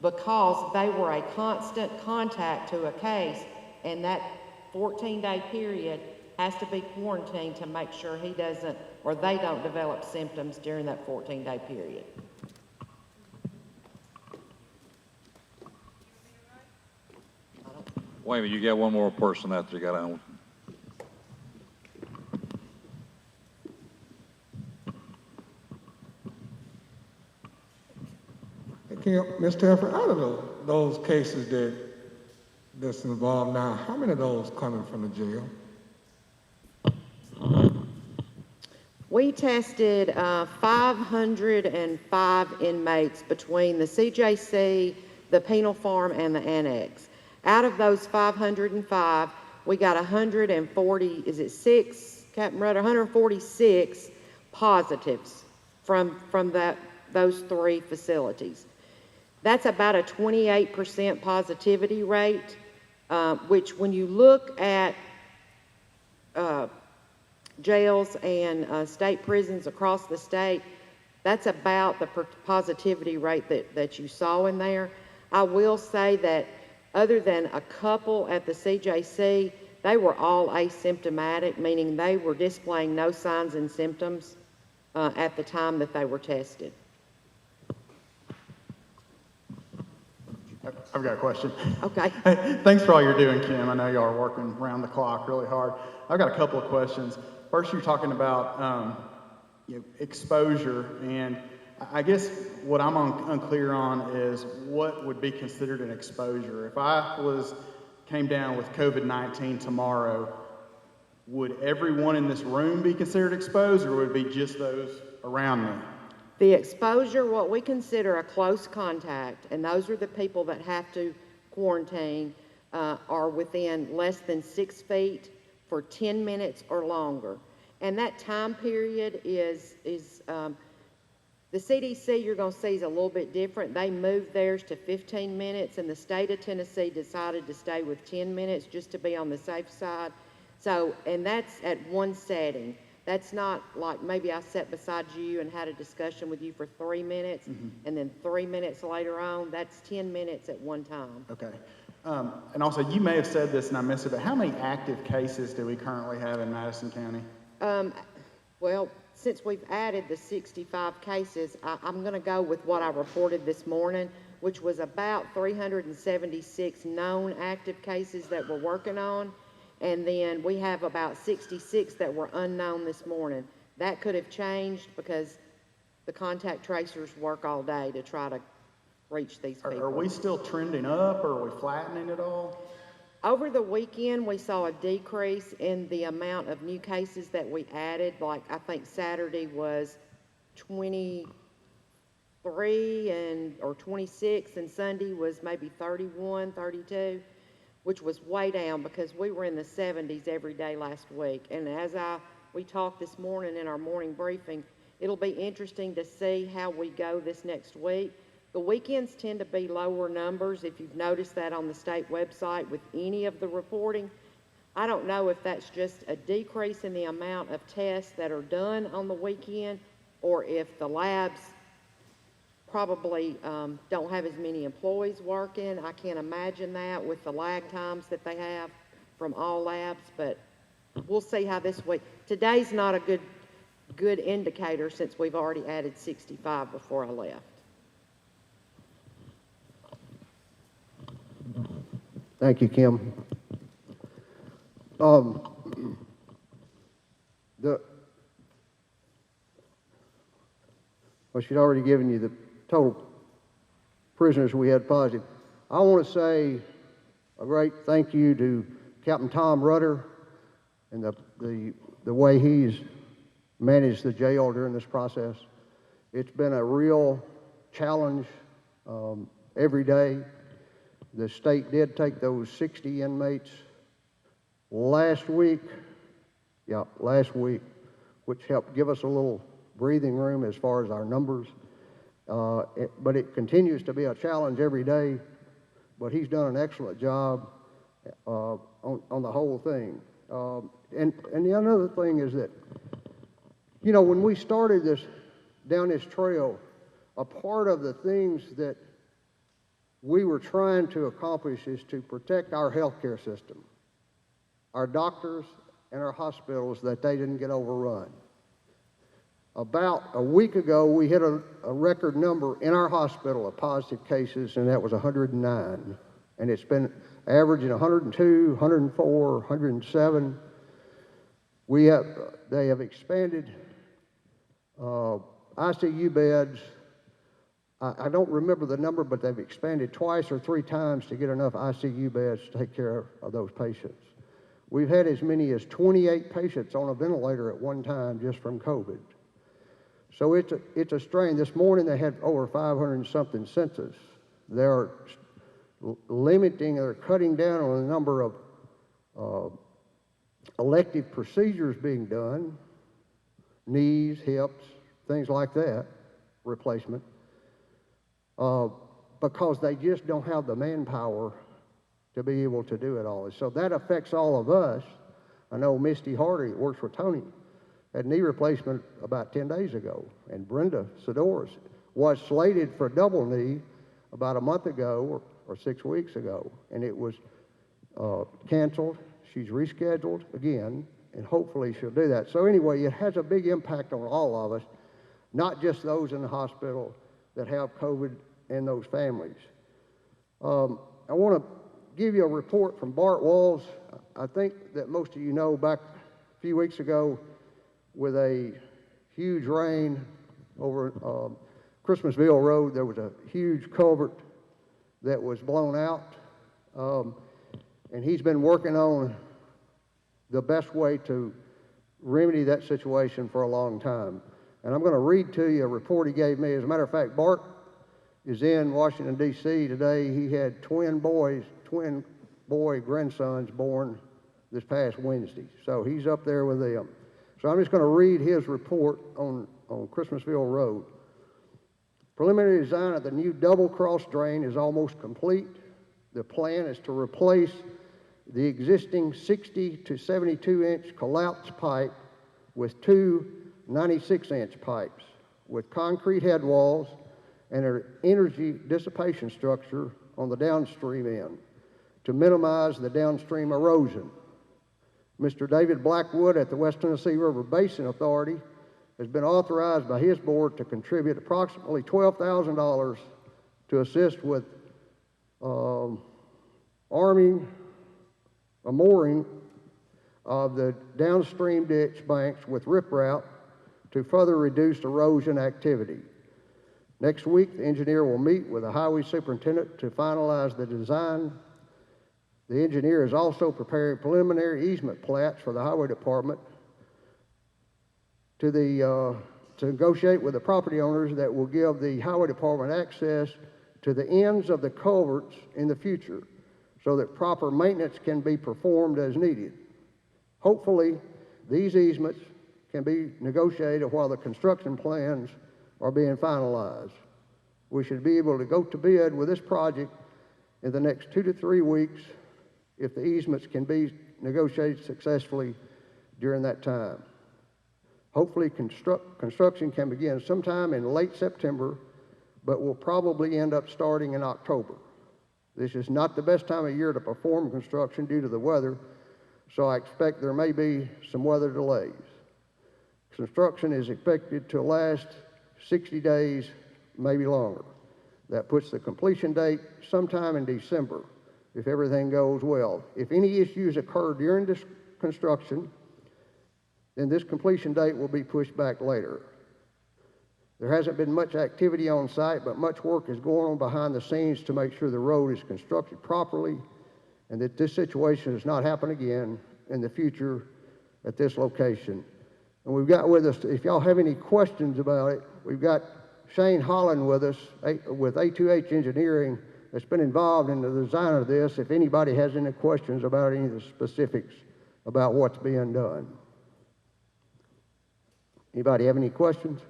because they were a constant contact to a case, and that 14-day period has to be quarantined to make sure he doesn't, or they don't develop symptoms during that 14-day period. Wait a minute, you got one more person out there, got on. Mr. Telford, out of those cases that's involved now, how many of those coming from the jail? We tested 505 inmates between the CJC, the penal farm, and the annex. Out of those 505, we got 146 positives from those three facilities. That's about a 28% positivity rate, which when you look at jails and state prisons across the state, that's about the positivity rate that you saw in there. I will say that other than a couple at the CJC, they were all asymptomatic, meaning they were displaying no signs and symptoms at the time that they were tested. I've got a question. Okay. Hey, thanks for all you're doing, Kim. I know you are working around the clock really hard. I've got a couple of questions. First, you're talking about exposure, and I guess what I'm unclear on is what would be considered an exposure. If I came down with COVID-19 tomorrow, would everyone in this room be considered exposed, or would it be just those around me? The exposure, what we consider a close contact, and those are the people that have to quarantine, are within less than 6 feet for 10 minutes or longer. And that time period is the CDC you're going to see is a little bit different. They moved theirs to 15 minutes, and the state of Tennessee decided to stay with 10 minutes just to be on the safe side. So, and that's at one setting. That's not like maybe I sat beside you and had a discussion with you for 3 minutes, and then 3 minutes later on, that's 10 minutes at one time. Okay. And also, you may have said this and I missed it, but how many active cases do we currently have in Madison County? Well, since we've added the 65 cases, I'm going to go with what I reported this morning, which was about 376 known active cases that we're working on. And then we have about 66 that were unknown this morning. That could have changed because the contact tracers work all day to try to reach these people. Are we still trending up, or are we flattening it all? Over the weekend, we saw a decrease in the amount of new cases that we added. Like, I think Saturday was 23 or 26, and Sunday was maybe 31, 32, which was way down because we were in the 70s every day last week. And as we talked this morning in our morning briefing, it'll be interesting to see how we go this next week. The weekends tend to be lower numbers, if you've noticed that on the state website with any of the reporting. I don't know if that's just a decrease in the amount of tests that are done on the weekend, or if the labs probably don't have as many employees working. I can't imagine that with the lag times that they have from all labs, but we'll see how this week. Today's not a good indicator since we've already added 65 before I left. Thank you, Kim. Well, she'd already given you the total prisoners we had positive. I want to say a great thank you to Captain Tom Rudder and the way he's managed the jail during this process. It's been a real challenge every day. The state did take those 60 inmates last week, which helped give us a little breathing room as far as our numbers. But it continues to be a challenge every day, but he's done an excellent job on the whole thing. And the other thing is that, you know, when we started down this trail, a part of the things that we were trying to accomplish is to protect our healthcare system, our doctors and our hospitals, that they didn't get overrun. About a week ago, we hit a record number in our hospital of positive cases, and that was 109. And it's been averaging 102, 104, 107. They have expanded ICU beds. I don't remember the number, but they've expanded twice or three times to get enough ICU beds to take care of those patients. We've had as many as 28 patients on a ventilator at one time just from COVID. So it's a strain. This morning they had over 500 and something census. They're cutting down on the number of elective procedures being done, knees, hips, things like that, replacement. Because they just don't have the manpower to be able to do it all. So that affects all of us. I know Misty Hardy, that works for Tony, had knee replacement about 10 days ago. And Brenda Sidores was slated for a double knee about a month ago or 6 weeks ago. And it was canceled. She's rescheduled again, and hopefully she'll do that. So anyway, it has a big impact on all of us, not just those in the hospital that have COVID and those families. I want to give you a report from Bart Walls. I think that most of you know back a few weeks ago with a huge rain over Christmasville Road, there was a huge culvert that was blown out. And he's been working on the best way to remedy that situation for a long time. And I'm going to read to you a report he gave me. As a matter of fact, Bart is in Washington, D.C. today. He had twin boy grandsons born this past Wednesday. So he's up there with them. So I'm just going to read his report on Christmasville Road. Preliminary design of the new double cross drain is almost complete. The plan is to replace the existing 60 to 72 inch collapsed pipe with two 96-inch pipes with concrete head walls and an energy dissipation structure on the downstream end to minimize the downstream erosion. Mr. David Blackwood at the West Tennessee River Basin Authority has been authorized by his board to contribute approximately $12,000 to assist with mooring of the downstream ditch banks with riprap to further reduce erosion activity. Next week, the engineer will meet with the highway superintendent to finalize the design. The engineer is also preparing preliminary easement plats for the highway department to negotiate with the property owners that will give the highway department access to the ends of the culverts in the future so that proper maintenance can be performed as needed. Hopefully, these easements can be negotiated while the construction plans are being finalized. We should be able to go to bid with this project in the next 2 to 3 weeks if the easements can be negotiated successfully during that time. Hopefully, construction can begin sometime in late September, but will probably end up starting in October. This is not the best time of year to perform construction due to the weather, so I expect there may be some weather delays. Construction is expected to last 60 days, maybe longer. That puts the completion date sometime in December, if everything goes well. If any issues occur during this construction, then this completion date will be pushed back later. There hasn't been much activity on site, but much work is going on behind the scenes to make sure the road is constructed properly and that this situation does not happen again in the future at this location. And we've got with us, if y'all have any questions about it, we've got Shane Holland with us with A2H Engineering that's been involved in the design of this, if anybody has any questions about any of the specifics about what's being done. Anybody have any questions?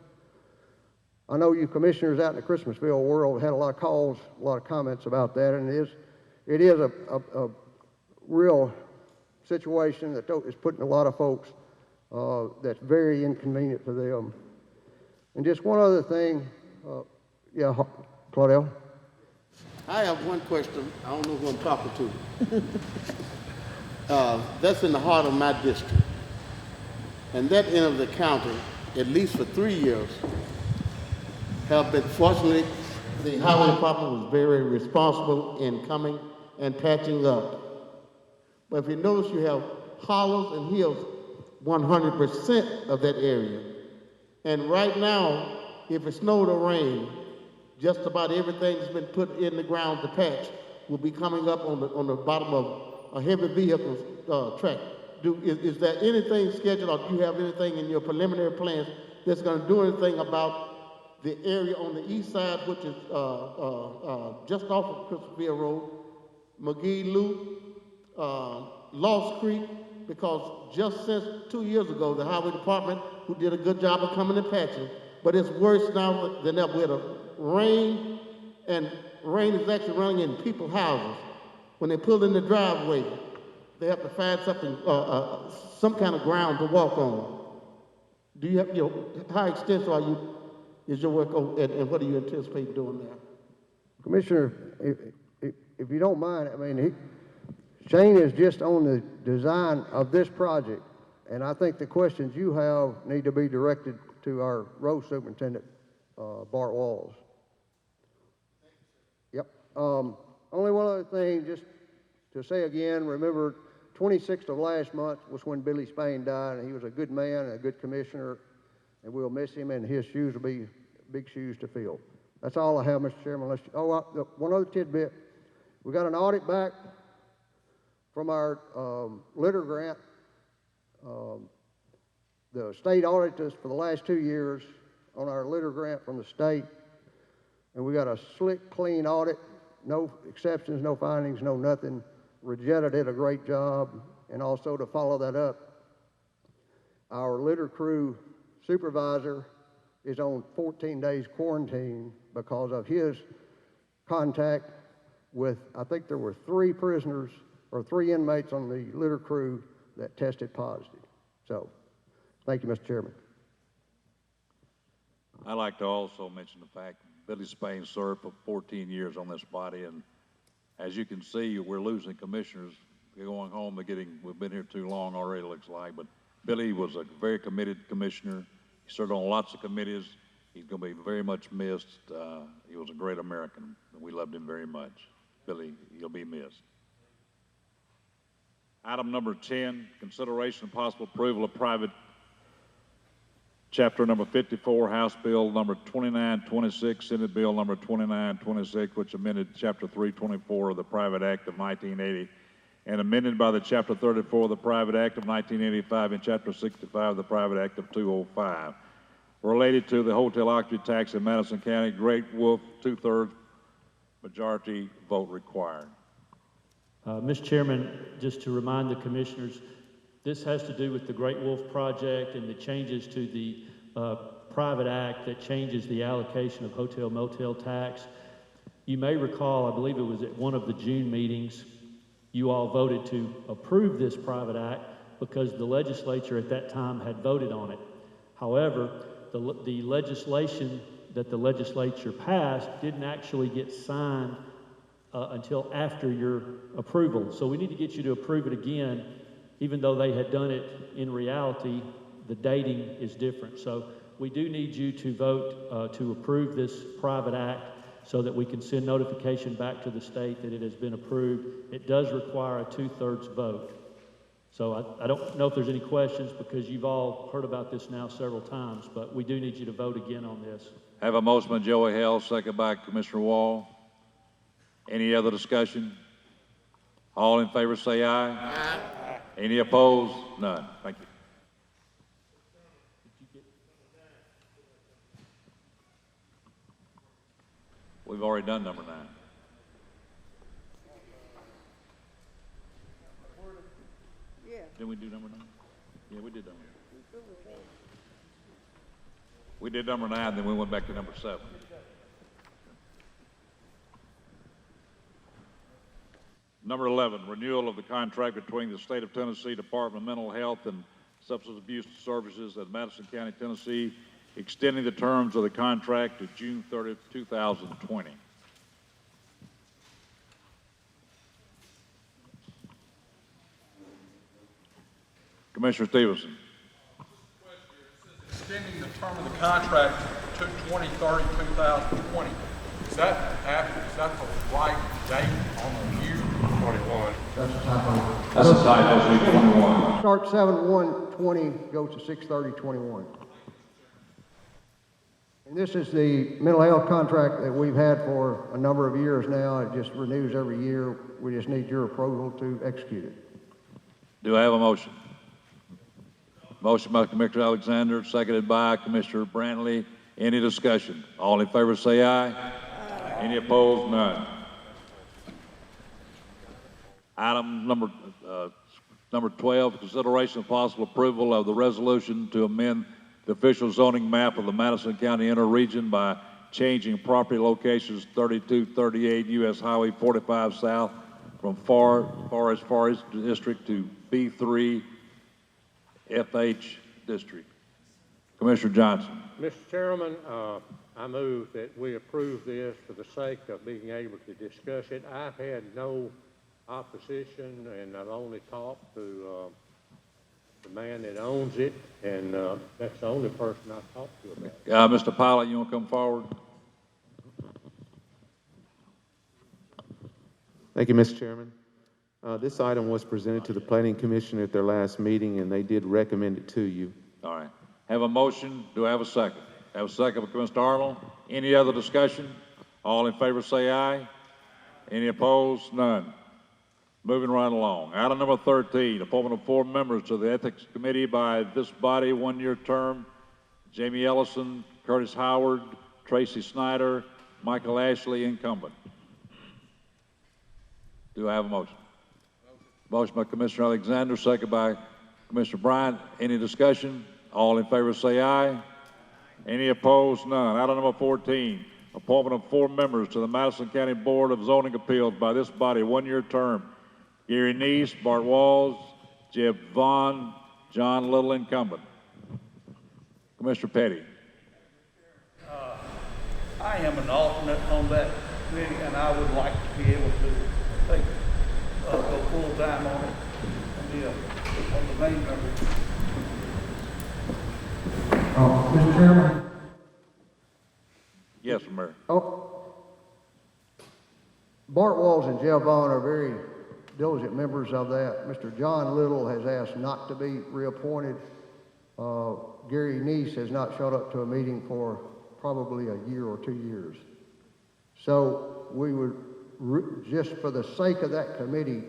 I know you commissioners out in the Christmasville world had a lot of calls, a lot of comments about that, and it is a real situation that is putting a lot of folks that's very inconvenient for them. And just one other thing, yeah, Claudel? I have one question. I don't know who I'm talking to. That's in the heart of my district. And that end of the county, at least for 3 years, have been, fortunately, the highway department was very responsible in coming and patching up. But if you notice, you have hollows and hills 100% of that area. And right now, if it snowed or rained, just about everything that's been put in the ground to patch will be coming up on the bottom of a heavy vehicle track. Is there anything scheduled, or do you have anything in your preliminary plans that's going to do anything about the area on the east side, which is just off of Christopherville Road, McGee Loop, Lost Creek? Because just since 2 years ago, the highway department, who did a good job of coming and patching, but it's worse now than ever. We had a rain, and rain is actually running in people's houses. When they pull in the driveway, they have to find something, some kind of ground to walk on. Do you have, how extensive is your work, and what do you anticipate doing there? Commissioner, if you don't mind, I mean, Shane is just on the design of this project, and I think the questions you have need to be directed to our road superintendent, Bart Walls. Yep. Only one other thing, just to say again, remember, 26th of last month was when Billy Spain died, and he was a good man and a good commissioner, and we'll miss him, and his shoes will be big shoes to fill. That's all I have, Mr. Chairman. One other tidbit. We got an audit back from our litter grant. The state audited us for the last 2 years on our litter grant from the state, and we got a slick, clean audit, no exceptions, no findings, no nothing. Regetta did a great job, and also to follow that up, our litter crew supervisor is on 14 days quarantine because of his contact with, I think there were 3 prisoners or 3 inmates on the litter crew that tested positive. So, thank you, Mr. Chairman. I'd like to also mention the fact that Billy Spain served for 14 years on this body, and as you can see, we're losing commissioners. They're going home. We've been here too long already, it looks like. But Billy was a very committed commissioner. He served on lots of committees. He's going to be very much missed. He was a great American, and we loved him very much. Billy, you'll be missed. Item number 10, consideration and possible approval of private Chapter number 54, House Bill number 2926, Senate Bill number 2926, which amended Chapter 324 of the Private Act of 1980 and amended by the Chapter 34 of the Private Act of 1985 and Chapter 65 of the Private Act of 205, related to the hotel occupancy tax in Madison County. Great Wolf, 2/3 majority vote required. Mr. Chairman, just to remind the commissioners, this has to do with the Great Wolf Project and the changes to the private act that changes the allocation of hotel motel tax. You may recall, I believe it was at one of the June meetings, you all voted to approve this private act because the legislature at that time had voted on it. However, the legislation that the legislature passed didn't actually get signed until after your approval. So we need to get you to approve it again. Even though they had done it in reality, the dating is different. So we do need you to vote to approve this private act so that we can send notification back to the state that it has been approved. It does require a 2/3 vote. So I don't know if there's any questions because you've all heard about this now several times, but we do need you to vote again on this. Have a motion by Joey Hale, second by Commissioner Wall. Any other discussion? All in favor say aye. Aye. Any opposed? None. Thank you. We've already done number 9. Yeah. Didn't we do number 9? Yeah, we did number 9. We did number 9, then we went back to number 7. Number 11, renewal of the contract between the State of Tennessee Department of Mental Health and Substance Abuse Services at Madison County, Tennessee, extending the terms of the contract to June 30th, 2020. Commissioner Stevenson. Extending the term of the contract to 2030-2020. Is that the right date on the year? 21. That's a typo. That's a typo, it should be 21. Start 7/1/20, go to 6/30/21. And this is the mental health contract that we've had for a number of years now. It just renews every year. We just need your approval to execute it. Do I have a motion? Motion by Commissioner Alexander, seconded by Commissioner Brantley. Any discussion? All in favor say aye. Aye. Any opposed? None. Item number 12, consideration of possible approval of the resolution to amend the official zoning map of the Madison County Interregion by changing property locations 3238 U.S. Highway 45 South from Forest District to B3 FH District. Commissioner Johnson. Mr. Chairman, I move that we approve this for the sake of being able to discuss it. I've had no opposition, and I've only talked to the man that owns it, and that's the only person I've talked to about it. Mr. Pilot, you want to come forward? Thank you, Mr. Chairman. This item was presented to the Planning Commission at their last meeting, and they did recommend it to you. All right. Have a motion. Do I have a second? Have a second by Commissioner Arnold. Any other discussion? All in favor say aye. Any opposed? None. Moving right along. Item number 13, appointment of 4 members to the Ethics Committee by this body, 1-year term. Jamie Ellison, Curtis Howard, Tracy Snyder, Michael Ashley, incumbent. Do I have a motion? Motion by Commissioner Alexander, second by Commissioner Bryant. Any discussion? All in favor say aye. Any opposed? None. Item number 14, appointment of 4 members to the Madison County Board of Zoning Appeals by this body, 1-year term. Gary Neese, Bart Walls, Jeb Vaughn, John Little, incumbent. Commissioner Petty. I am an alternate on that committee, and I would like to be able to take, go full-time on it and be on the main member. Mr. Chairman? Yes, Mayor. Bart Walls and Jeff Vaughn are very diligent members of that. Mr. John Little has asked not to be reappointed. Gary Neese has not showed up to a meeting for probably a year or 2 years. So we would, just for the sake of that committee,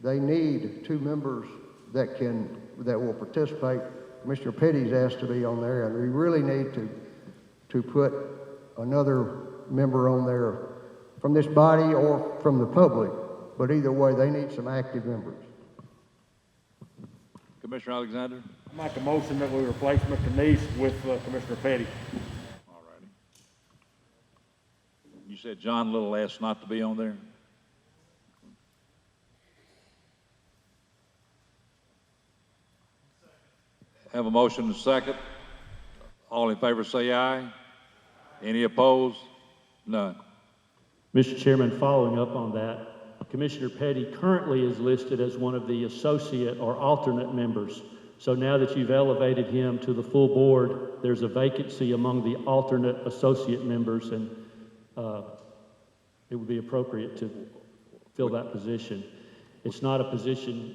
they need 2 members that will participate. Mr. Petty's asked to be on there, and we really need to put another member on there from this body or from the public. But either way, they need some active members. Commissioner Alexander? I make a motion that we replace Mr. Neese with Commissioner Petty. All righty. You said John Little asked not to be on there? Have a motion and a second. All in favor say aye. Any opposed? None. Mr. Chairman, following up on that, Commissioner Petty currently is listed as one of the associate or alternate members. So now that you've elevated him to the full board, there's a vacancy among the alternate associate members, and it would be appropriate to fill that position. It's not a position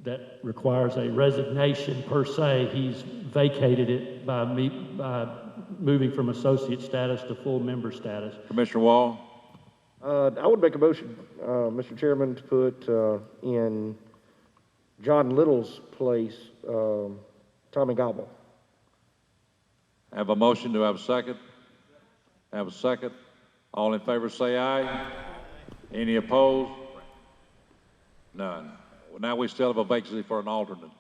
that requires a resignation per se. He's vacated it by moving from associate status to full member status. Commissioner Wall? I would make a motion, Mr. Chairman, to put in John Little's place, Tommy Gobble. Have a motion. Do I have a second? Have a second. All in favor say aye. Any opposed? None. Well, now we still have a vacancy for an alternate.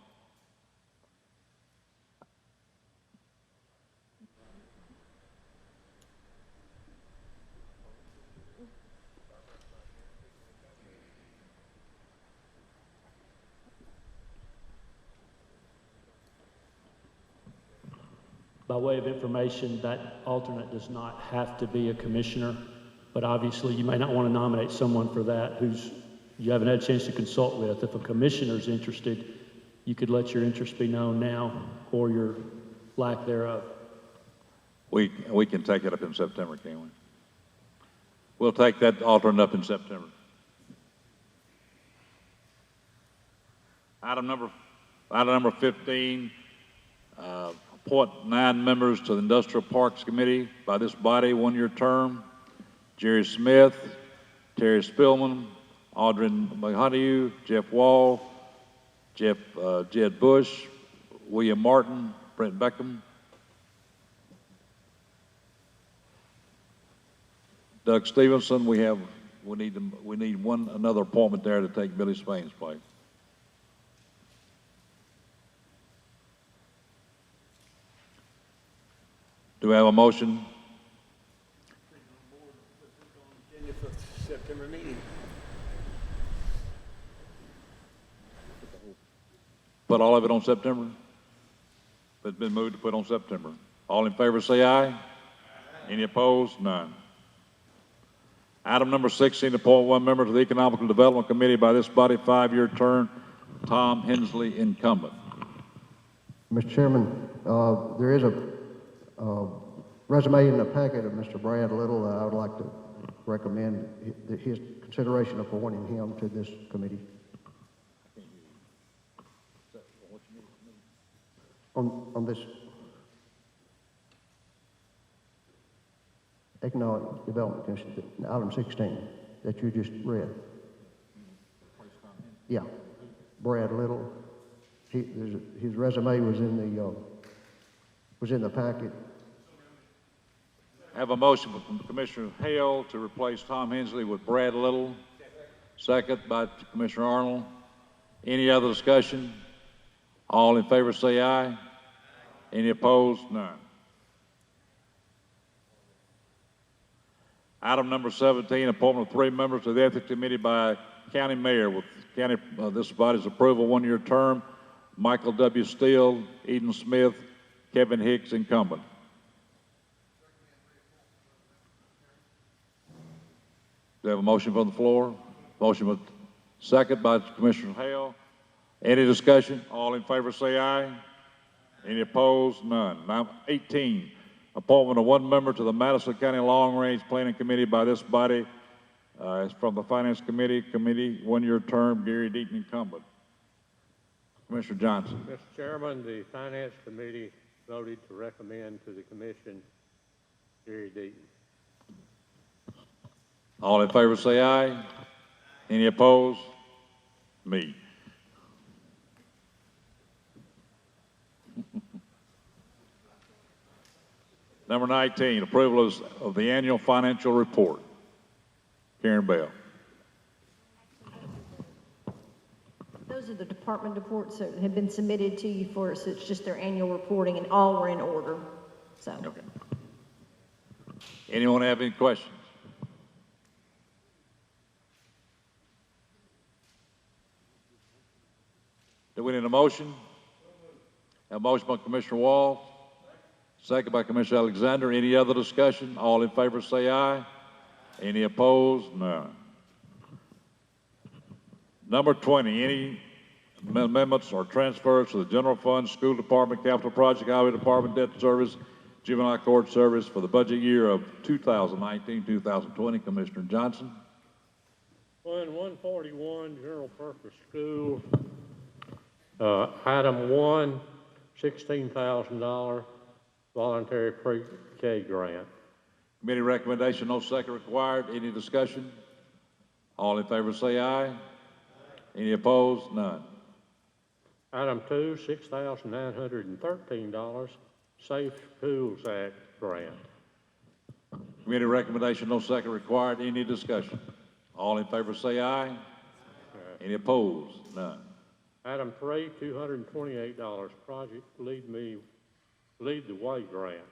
By way of information, that alternate does not have to be a commissioner, but obviously you may not want to nominate someone for that you haven't had a chance to consult with. If a commissioner's interested, you could let your interest be known now or your lack thereof. We can take it up in September, can't we? We'll take that alternate up in September. Item number 15, appoint 9 members to the Industrial Parks Committee by this body, 1-year term. Jerry Smith, Terry Spillman, Audrey McHoneyou, Jeff Wall, Jed Bush, William Martin, Brent Beckham, Doug Stevenson. We need another appointment there to take Billy Spain's place. Do we have a motion? September meeting. Put all of it on September? It's been moved to put on September. All in favor say aye. Any opposed? None. Item number 16, appoint 1 member to the Economical Development Committee by this body, 5-year term, Tom Hensley, incumbent. Mr. Chairman, there is a resume in the packet of Mr. Brad Little that I would like to recommend his consideration of appointing him to this committee. On this Economic Development Commission, item 16 that you just read. Yeah, Brad Little. His resume was in the packet. Have a motion from Commissioner Hale to replace Tom Hensley with Brad Little. Second by Commissioner Arnold. Any other discussion? All in favor say aye. Any opposed? None. Item number 17, appointment of 3 members to the Ethics Committee by County Mayor with this body's approval, 1-year term. Michael W. Steele, Eden Smith, Kevin Hicks, incumbent. Do we have a motion from the floor? Motion with second by Commissioner Hale. Any discussion? All in favor say aye. Any opposed? None. Now 18, appointment of 1 member to the Madison County Long Range Planning Committee by this body. It's from the Finance Committee, 1-year term, Gary Deaton, incumbent. Commissioner Johnson. Mr. Chairman, the Finance Committee voted to recommend to the Commission Jerry Deaton. All in favor say aye. Any opposed? Me. Number 19, approval of the annual financial report. Karen Bell. Those are the department reports that have been submitted to you for us. It's just their annual reporting, and all were in order. So. Okay. Anyone have any questions? Do we need a motion? A motion by Commissioner Wall, second by Commissioner Alexander. Any other discussion? All in favor say aye. Any opposed? None. Number 20, any amendments or transfers to the general fund, school department, capital project, highway department, debt service, juvenile court service for the budget year of 2019-2020. Commissioner Johnson. Fund 141, general purpose school. Item 1, $16,000 voluntary pre-K grant. Committee recommendation, no second required. Any discussion? All in favor say aye. Any opposed? None. Item 2, $6,913 Safe Schools Act grant. Committee recommendation, no second required. Any discussion? All in favor say aye. Any opposed? None. Item 3, $228 Project Lead the Way grant.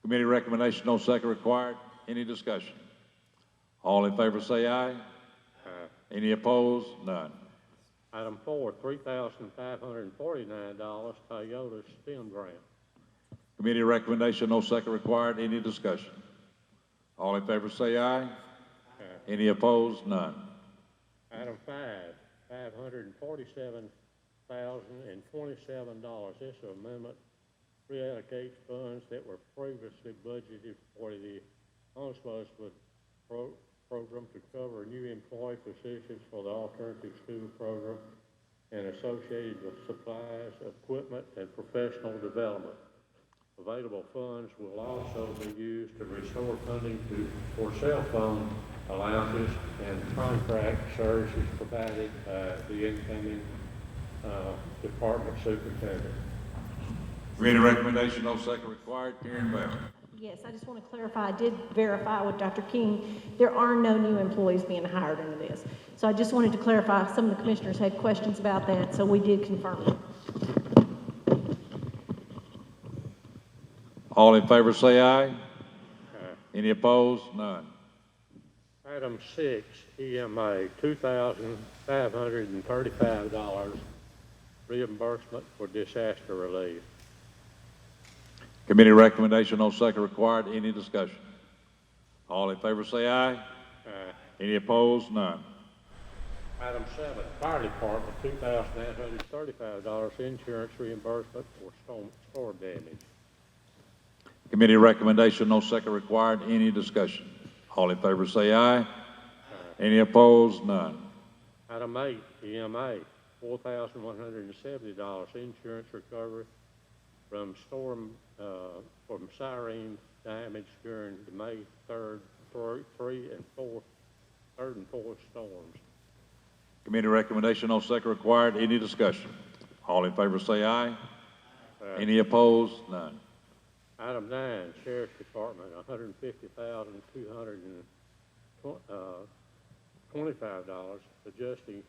Committee recommendation, no second required. Any discussion? All in favor say aye. Any opposed? None. Item 4, $3,549 Toyota STEM grant. Committee recommendation, no second required. Any discussion? All in favor say aye. Any opposed? None. Item 5, $547,027. This amendment reallocates funds that were previously budgeted for the Ombudsman program to cover new employee positions for the alternative school program and associated with supplies, equipment, and professional development. Available funds will also be used to restore funding for cell phone allowances and contract services provided by the incoming department superintendent. Committee recommendation, no second required. Karen Bell. Yes, I just want to clarify, I did verify with Dr. King, there are no new employees being hired into this. So I just wanted to clarify, some of the commissioners had questions about that, so we did confirm it. All in favor say aye. Any opposed? None. Item 6, EMA, $2,535 reimbursement for disaster relief. Committee recommendation, no second required. Any discussion? All in favor say aye. Any opposed? None. Item 7, Fire Department, $2,935 insurance reimbursement for storm damage. Committee recommendation, no second required. Any discussion? All in favor say aye. Any opposed? None. Item 8, EMA, $4,170 insurance recovery from siren damage during the May 3rd, 3rd and 4th storms. Committee recommendation, no second required. Any discussion? All in favor say aye. Any opposed? None. Item 9, Sheriff's Department, $150,225, adjusting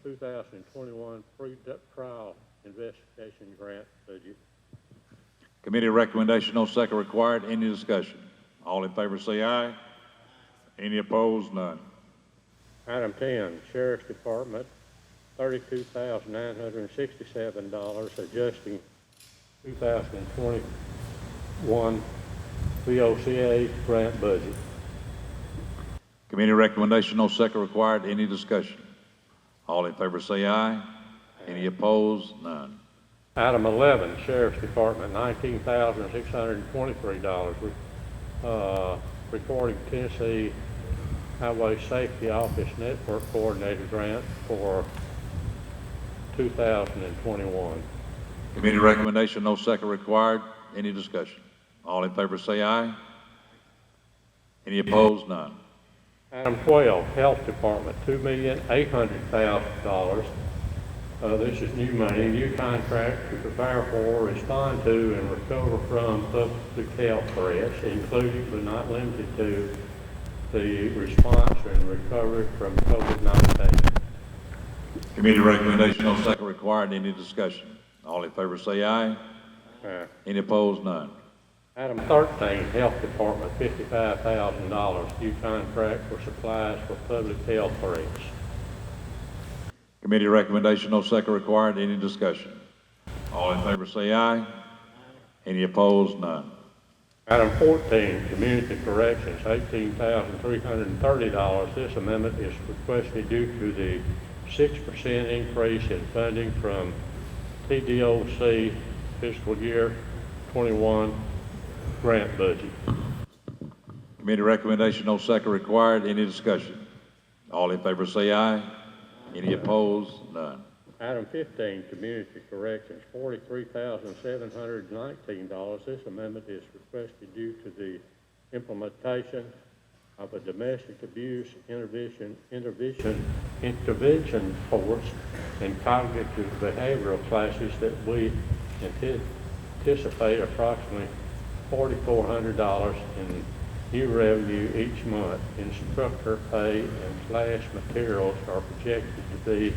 2021 pre-trial investigation grant budget. Committee recommendation, no second required. Any discussion? All in favor say aye. Any opposed? None. Item 10, Sheriff's Department, $32,967, adjusting 2021 VOCA grant budget. Committee recommendation, no second required. Any discussion? All in favor say aye. Any opposed? None. Item 11, Sheriff's Department, $19,623, recording Tennessee Highway Safety Office Network Coordinator Grant for 2021. Committee recommendation, no second required. Any discussion? All in favor say aye. Any opposed? None. Item 12, Health Department, $2,800,000. This is new money, new contract to prepare for, respond to, and recover from public health threats, including but not limited to the response and recovery from COVID-19. Committee recommendation, no second required. Any discussion? All in favor say aye. Any opposed? None. Item 13, Health Department, $55,000, new contract for supplies for public health threats. Committee recommendation, no second required. Any discussion? All in favor say aye. Any opposed? None. Item 14, Community Corrections, $18,330. This amendment is requested due to the 6% increase in funding from TDOC fiscal year 21 grant budget. Committee recommendation, no second required. Any discussion? All in favor say aye. Any opposed? None. Item 15, Community Corrections, $43,719. This amendment is requested due to the implementation of a domestic abuse intervention course and cognitive behavioral classes that we anticipate approximately $4,400 in new revenue each month. Instructor pay and class materials are projected to be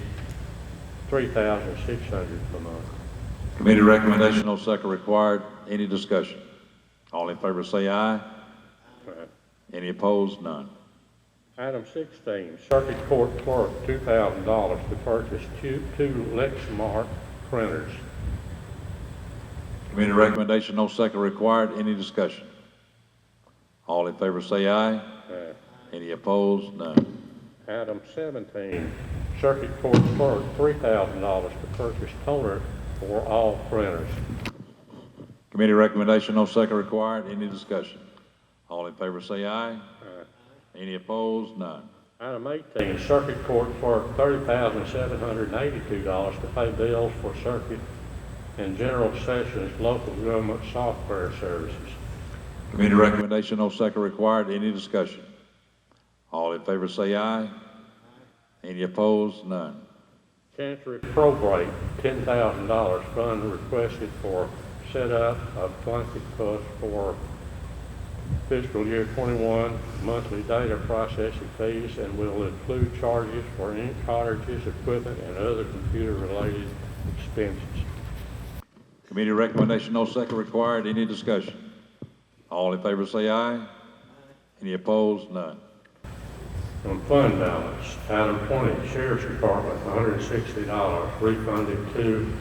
$3,600 per month. Committee recommendation, no second required. Any discussion? All in favor say aye. Any opposed? None. Item 16, Circuit Court Clerk, $2,000 to purchase two Lexmark printers. Committee recommendation, no second required. Any discussion? All in favor say aye. Any opposed? None. Item 17, Circuit Court Clerk, $3,000 to purchase toner for all printers. Committee recommendation, no second required. Any discussion? All in favor say aye. Any opposed? None. Item 18, Circuit Court Clerk, $30,782 to pay bills for circuit and general sessions local government software services. Committee recommendation, no second required. Any discussion? All in favor say aye. Any opposed? None. Chancery Probate, $10,000 fund requested for setup of blanket costs for fiscal year 21 monthly data processing fees and will include charges for ink cartridges, equipment, and other computer-related expenses. Committee recommendation, no second required. Any discussion? All in favor say aye. Any opposed? None. On fund balance, item 20, Sheriff's Department, $160 refunded to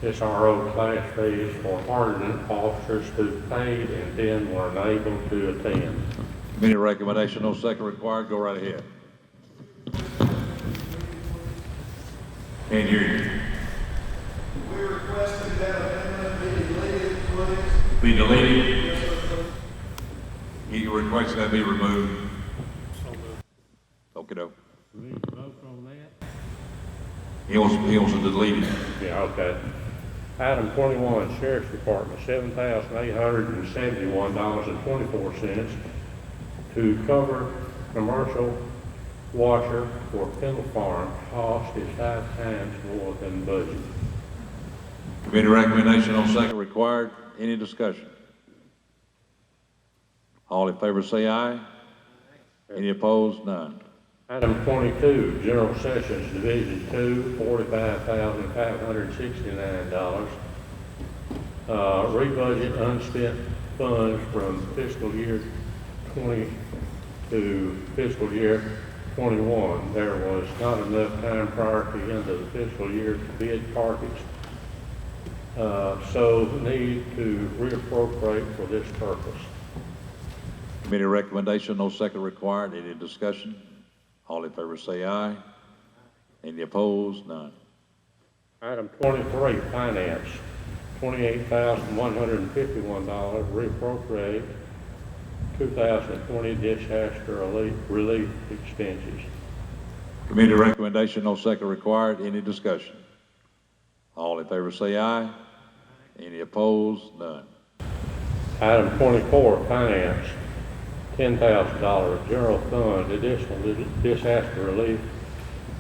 SRO class fees for hardened officers who paid and then were unable to attend. Committee recommendation, no second required. Go right ahead. Can't hear you. We requested that amendment be deleted, please. Be deleted. You request that be removed. Okay, We need to vote on that? He wants to delete it. Yeah, okay. Item 21, Sheriff's Department, $7,871.24 to cover commercial washer for Kendall Farm. Cost is 5 times more than budget. Committee recommendation, no second required. Any discussion? All in favor say aye. Any opposed? None. Item 22, General Sessions Division 2, $45,569. Rebudget unspent funds from fiscal year 20 to fiscal year 21. There was not enough time prior to the end of the fiscal year to bid targets. So need to reappropriate for this purpose. Committee recommendation, no second required. Any discussion? All in favor say aye. Any opposed? None. Item 23, Finance, $28,151, reappropriate 2020 disaster relief expenses. Committee recommendation, no second required. Any discussion? All in favor say aye. Any opposed? None. Item 24, finance, $10,000 general fund additional disaster relief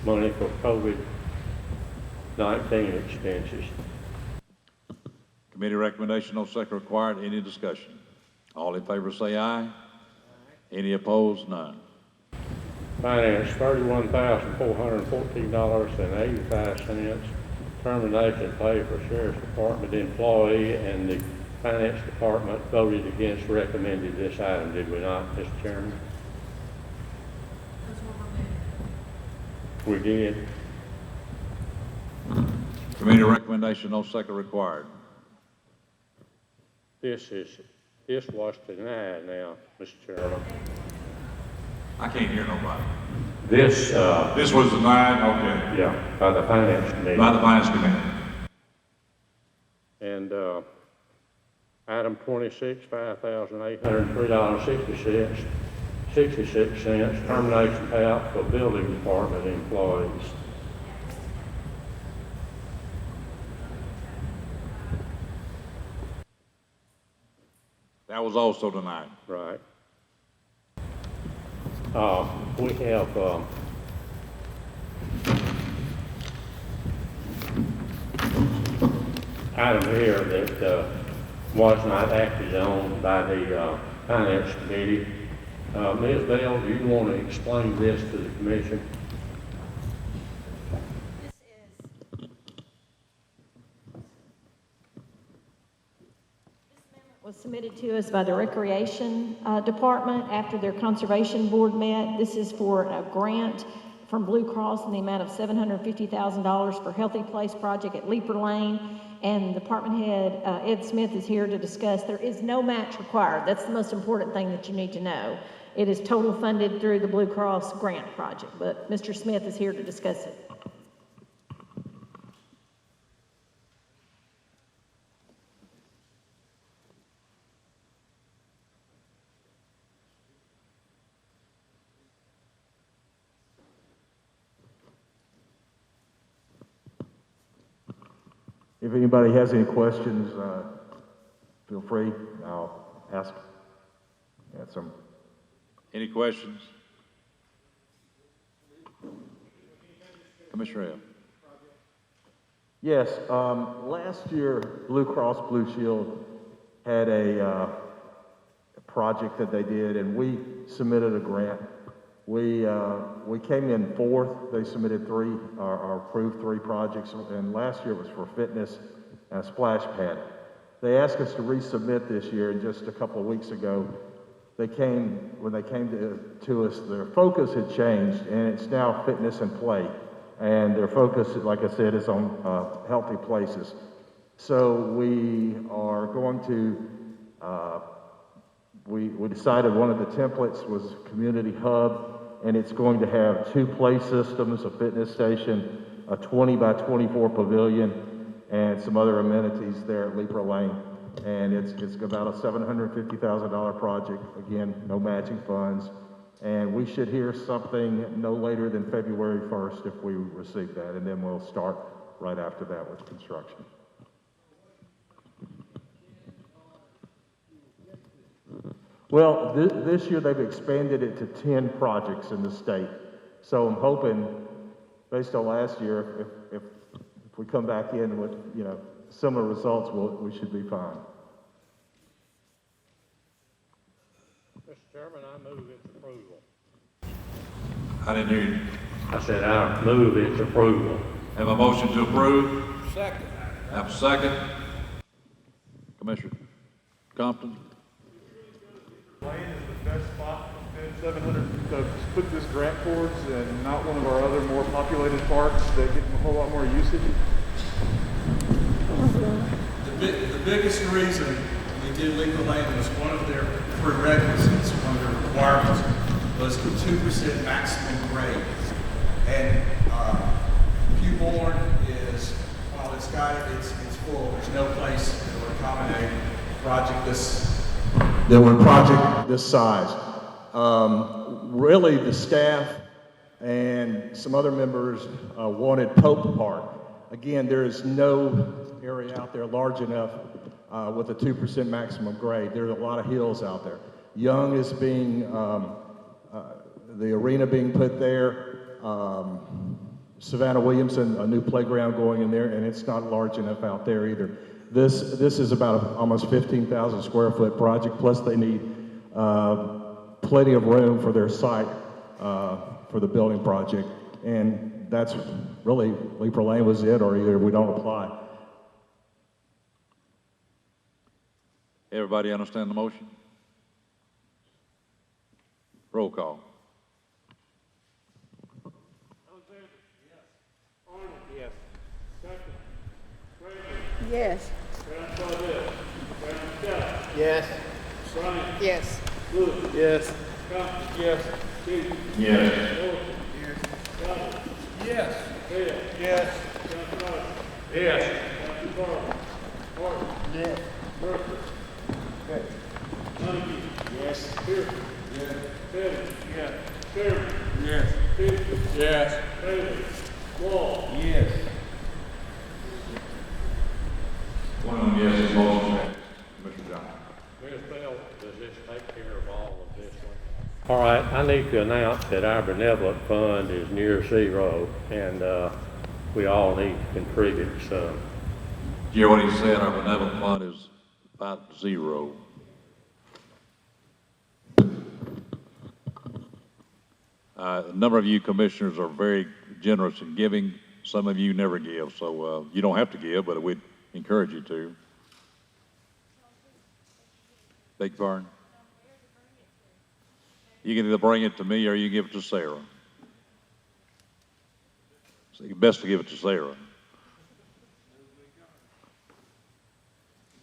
money for COVID-19 expenses. Committee recommendation, no second required. Any discussion? All in favor say aye. Any opposed? None. Finance, $31,414.85. Termination pay for Sheriff's Department employee, and the Finance Department voted against recommending this item, did we not, Mr. Chairman? We did. Committee recommendation, no second required. This was denied now, Mr. Chairman. I can't hear nobody. This was denied? Okay. Yeah, by the Finance Committee. By the Finance Committee. And item 26, $5,803.66, termination payout for building department employees. That was also denied. Right. We have item here that was not acted on by the Finance Committee. Ms. Bell, do you want to explain this to the Commission? Was submitted to us by the Recreation Department after their Conservation Board met. This is for a grant from Blue Cross in the amount of $750,000 for Healthy Place project at Leaper Lane. And Department Head Ed Smith is here to discuss. There is no match required. That's the most important thing that you need to know. It is total funded through the Blue Cross grant project, but Mr. Smith is here to discuss it. If anybody has any questions, feel free. I'll ask. Answer them. Any questions? Commissioner Hill. Yes, last year, Blue Cross Blue Shield had a project that they did, and we submitted a grant. We came in fourth. They submitted three, or approved three projects, and last year it was for fitness and a splash pad. They asked us to resubmit this year, and just a couple of weeks ago, when they came to us, their focus had changed, and it's now fitness and play. And their focus, like I said, is on healthy places. So we are going to, we decided one of the templates was Community Hub, and it's going to have 2 play systems, a fitness station, a 20 by 24 pavilion, and some other amenities there at Leaper Lane. And it's about a $750,000 project. Again, no matching funds. And we should hear something no later than February 1st if we receive that, and then we'll start right after that with construction. Well, this year they've expanded it to 10 projects in the state. So I'm hoping, based on last year, if we come back in with, similar results, we should be fine. Mr. Chairman, I move its approval. I didn't hear you. I said I move its approval. Have a motion to approve? Second. Have a second. Commissioner Compton. Lane is the best spot in 700 to put this grant towards, and not one of our other more populated parks that get a whole lot more usage. The biggest reason we did Leaper Lane was one of their prerequisites, one of their requirements, was the 2% maximum grade. And Pewborn is, while it's got it, it's full. There's no place that would accommodate a project this size. Really, the staff and some other members wanted Pope Park. Again, there is no area out there large enough with a 2% maximum grade. There are a lot of hills out there. Young is being, the arena being put there, Savannah Williamson, a new playground going in there, and it's not large enough out there either. This is about almost 15,000 square foot project, plus they need plenty of room for their site for the building project. And that's really, Leaper Lane was it, or either we don't apply. Everybody understand the motion? Roll call. Yes. Yes. Yes. Yes. Yes. Yes. Yes. Yes. Yes. Yes. Yes. Yes. Yes. Yes. One of them yes is motion passed. Mr. Johnson. Ms. Bell, does this take care of all of this one? All right, I need to announce that our benevolent fund is near zero, and we all need to contribute some. You hear what he said? Our benevolent fund is about zero. A number of you commissioners are very generous in giving. Some of you never give, so you don't have to give, but we'd encourage you to. Beg your pardon? You can either bring it to me or you give it to Sarah. So it's best to give it to Sarah.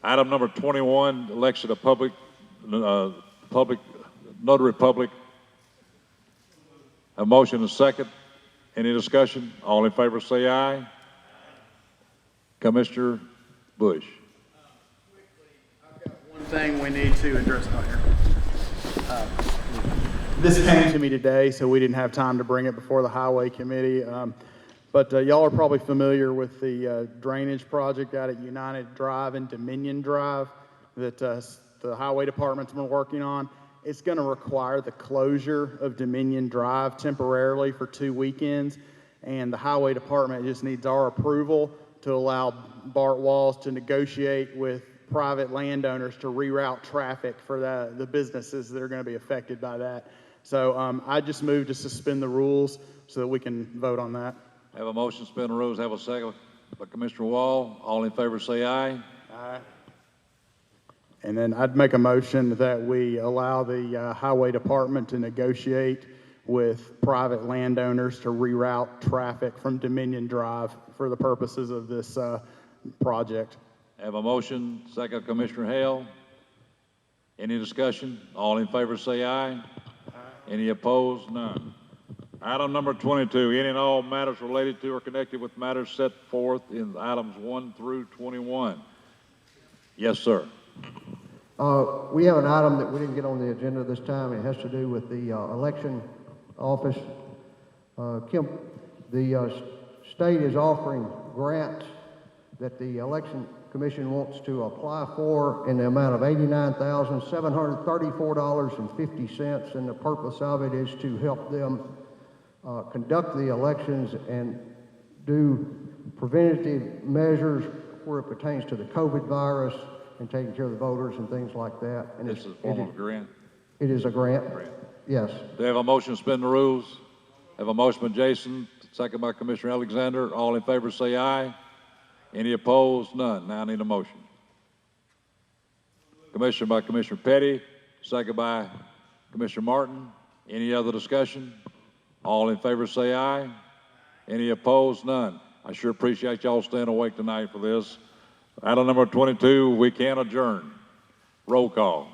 Item number 21, election of public notary public. A motion and a second. Any discussion? All in favor say aye. Commissioner Bush. One thing we need to address out here. This came to me today, so we didn't have time to bring it before the Highway Committee. But y'all are probably familiar with the drainage project out at United Drive and Dominion Drive that the Highway Department's been working on. It's going to require the closure of Dominion Drive temporarily for 2 weekends, and the Highway Department just needs our approval to allow Bart Walls to negotiate with private landowners to reroute traffic for the businesses that are going to be affected by that. So I just moved to suspend the rules so that we can vote on that. Have a motion, suspend the rules. Have a second by Commissioner Wall. All in favor say aye. Aye. And then I'd make a motion that we allow the Highway Department to negotiate with private landowners to reroute traffic from Dominion Drive for the purposes of this project. Have a motion, second Commissioner Hale. Any discussion? All in favor say aye. Aye. Any opposed? None. Item number 22, any and all matters related to or connected with matters set forth in items 1 through 21. Yes, sir. We have an item that we didn't get on the agenda this time. It has to do with the election office. Kim, the state is offering grants that the election commission wants to apply for in the amount of $89,734.50, and the purpose of it is to help them conduct the elections and do preventative measures where it pertains to the COVID virus and taking care of the voters and things like that. And This is a form of a grant? It is a grant. Yes. Do you have a motion to suspend the rules? Have a motion by Jason, second by Commissioner Alexander. All in favor say aye. Any opposed? None. Now I need a motion. Commissioner by Commissioner Petty, second by Commissioner Martin. Any other discussion? All in favor say aye. Any opposed? None. I sure appreciate y'all staying awake tonight for this. Item number 22, we can adjourn. Roll call.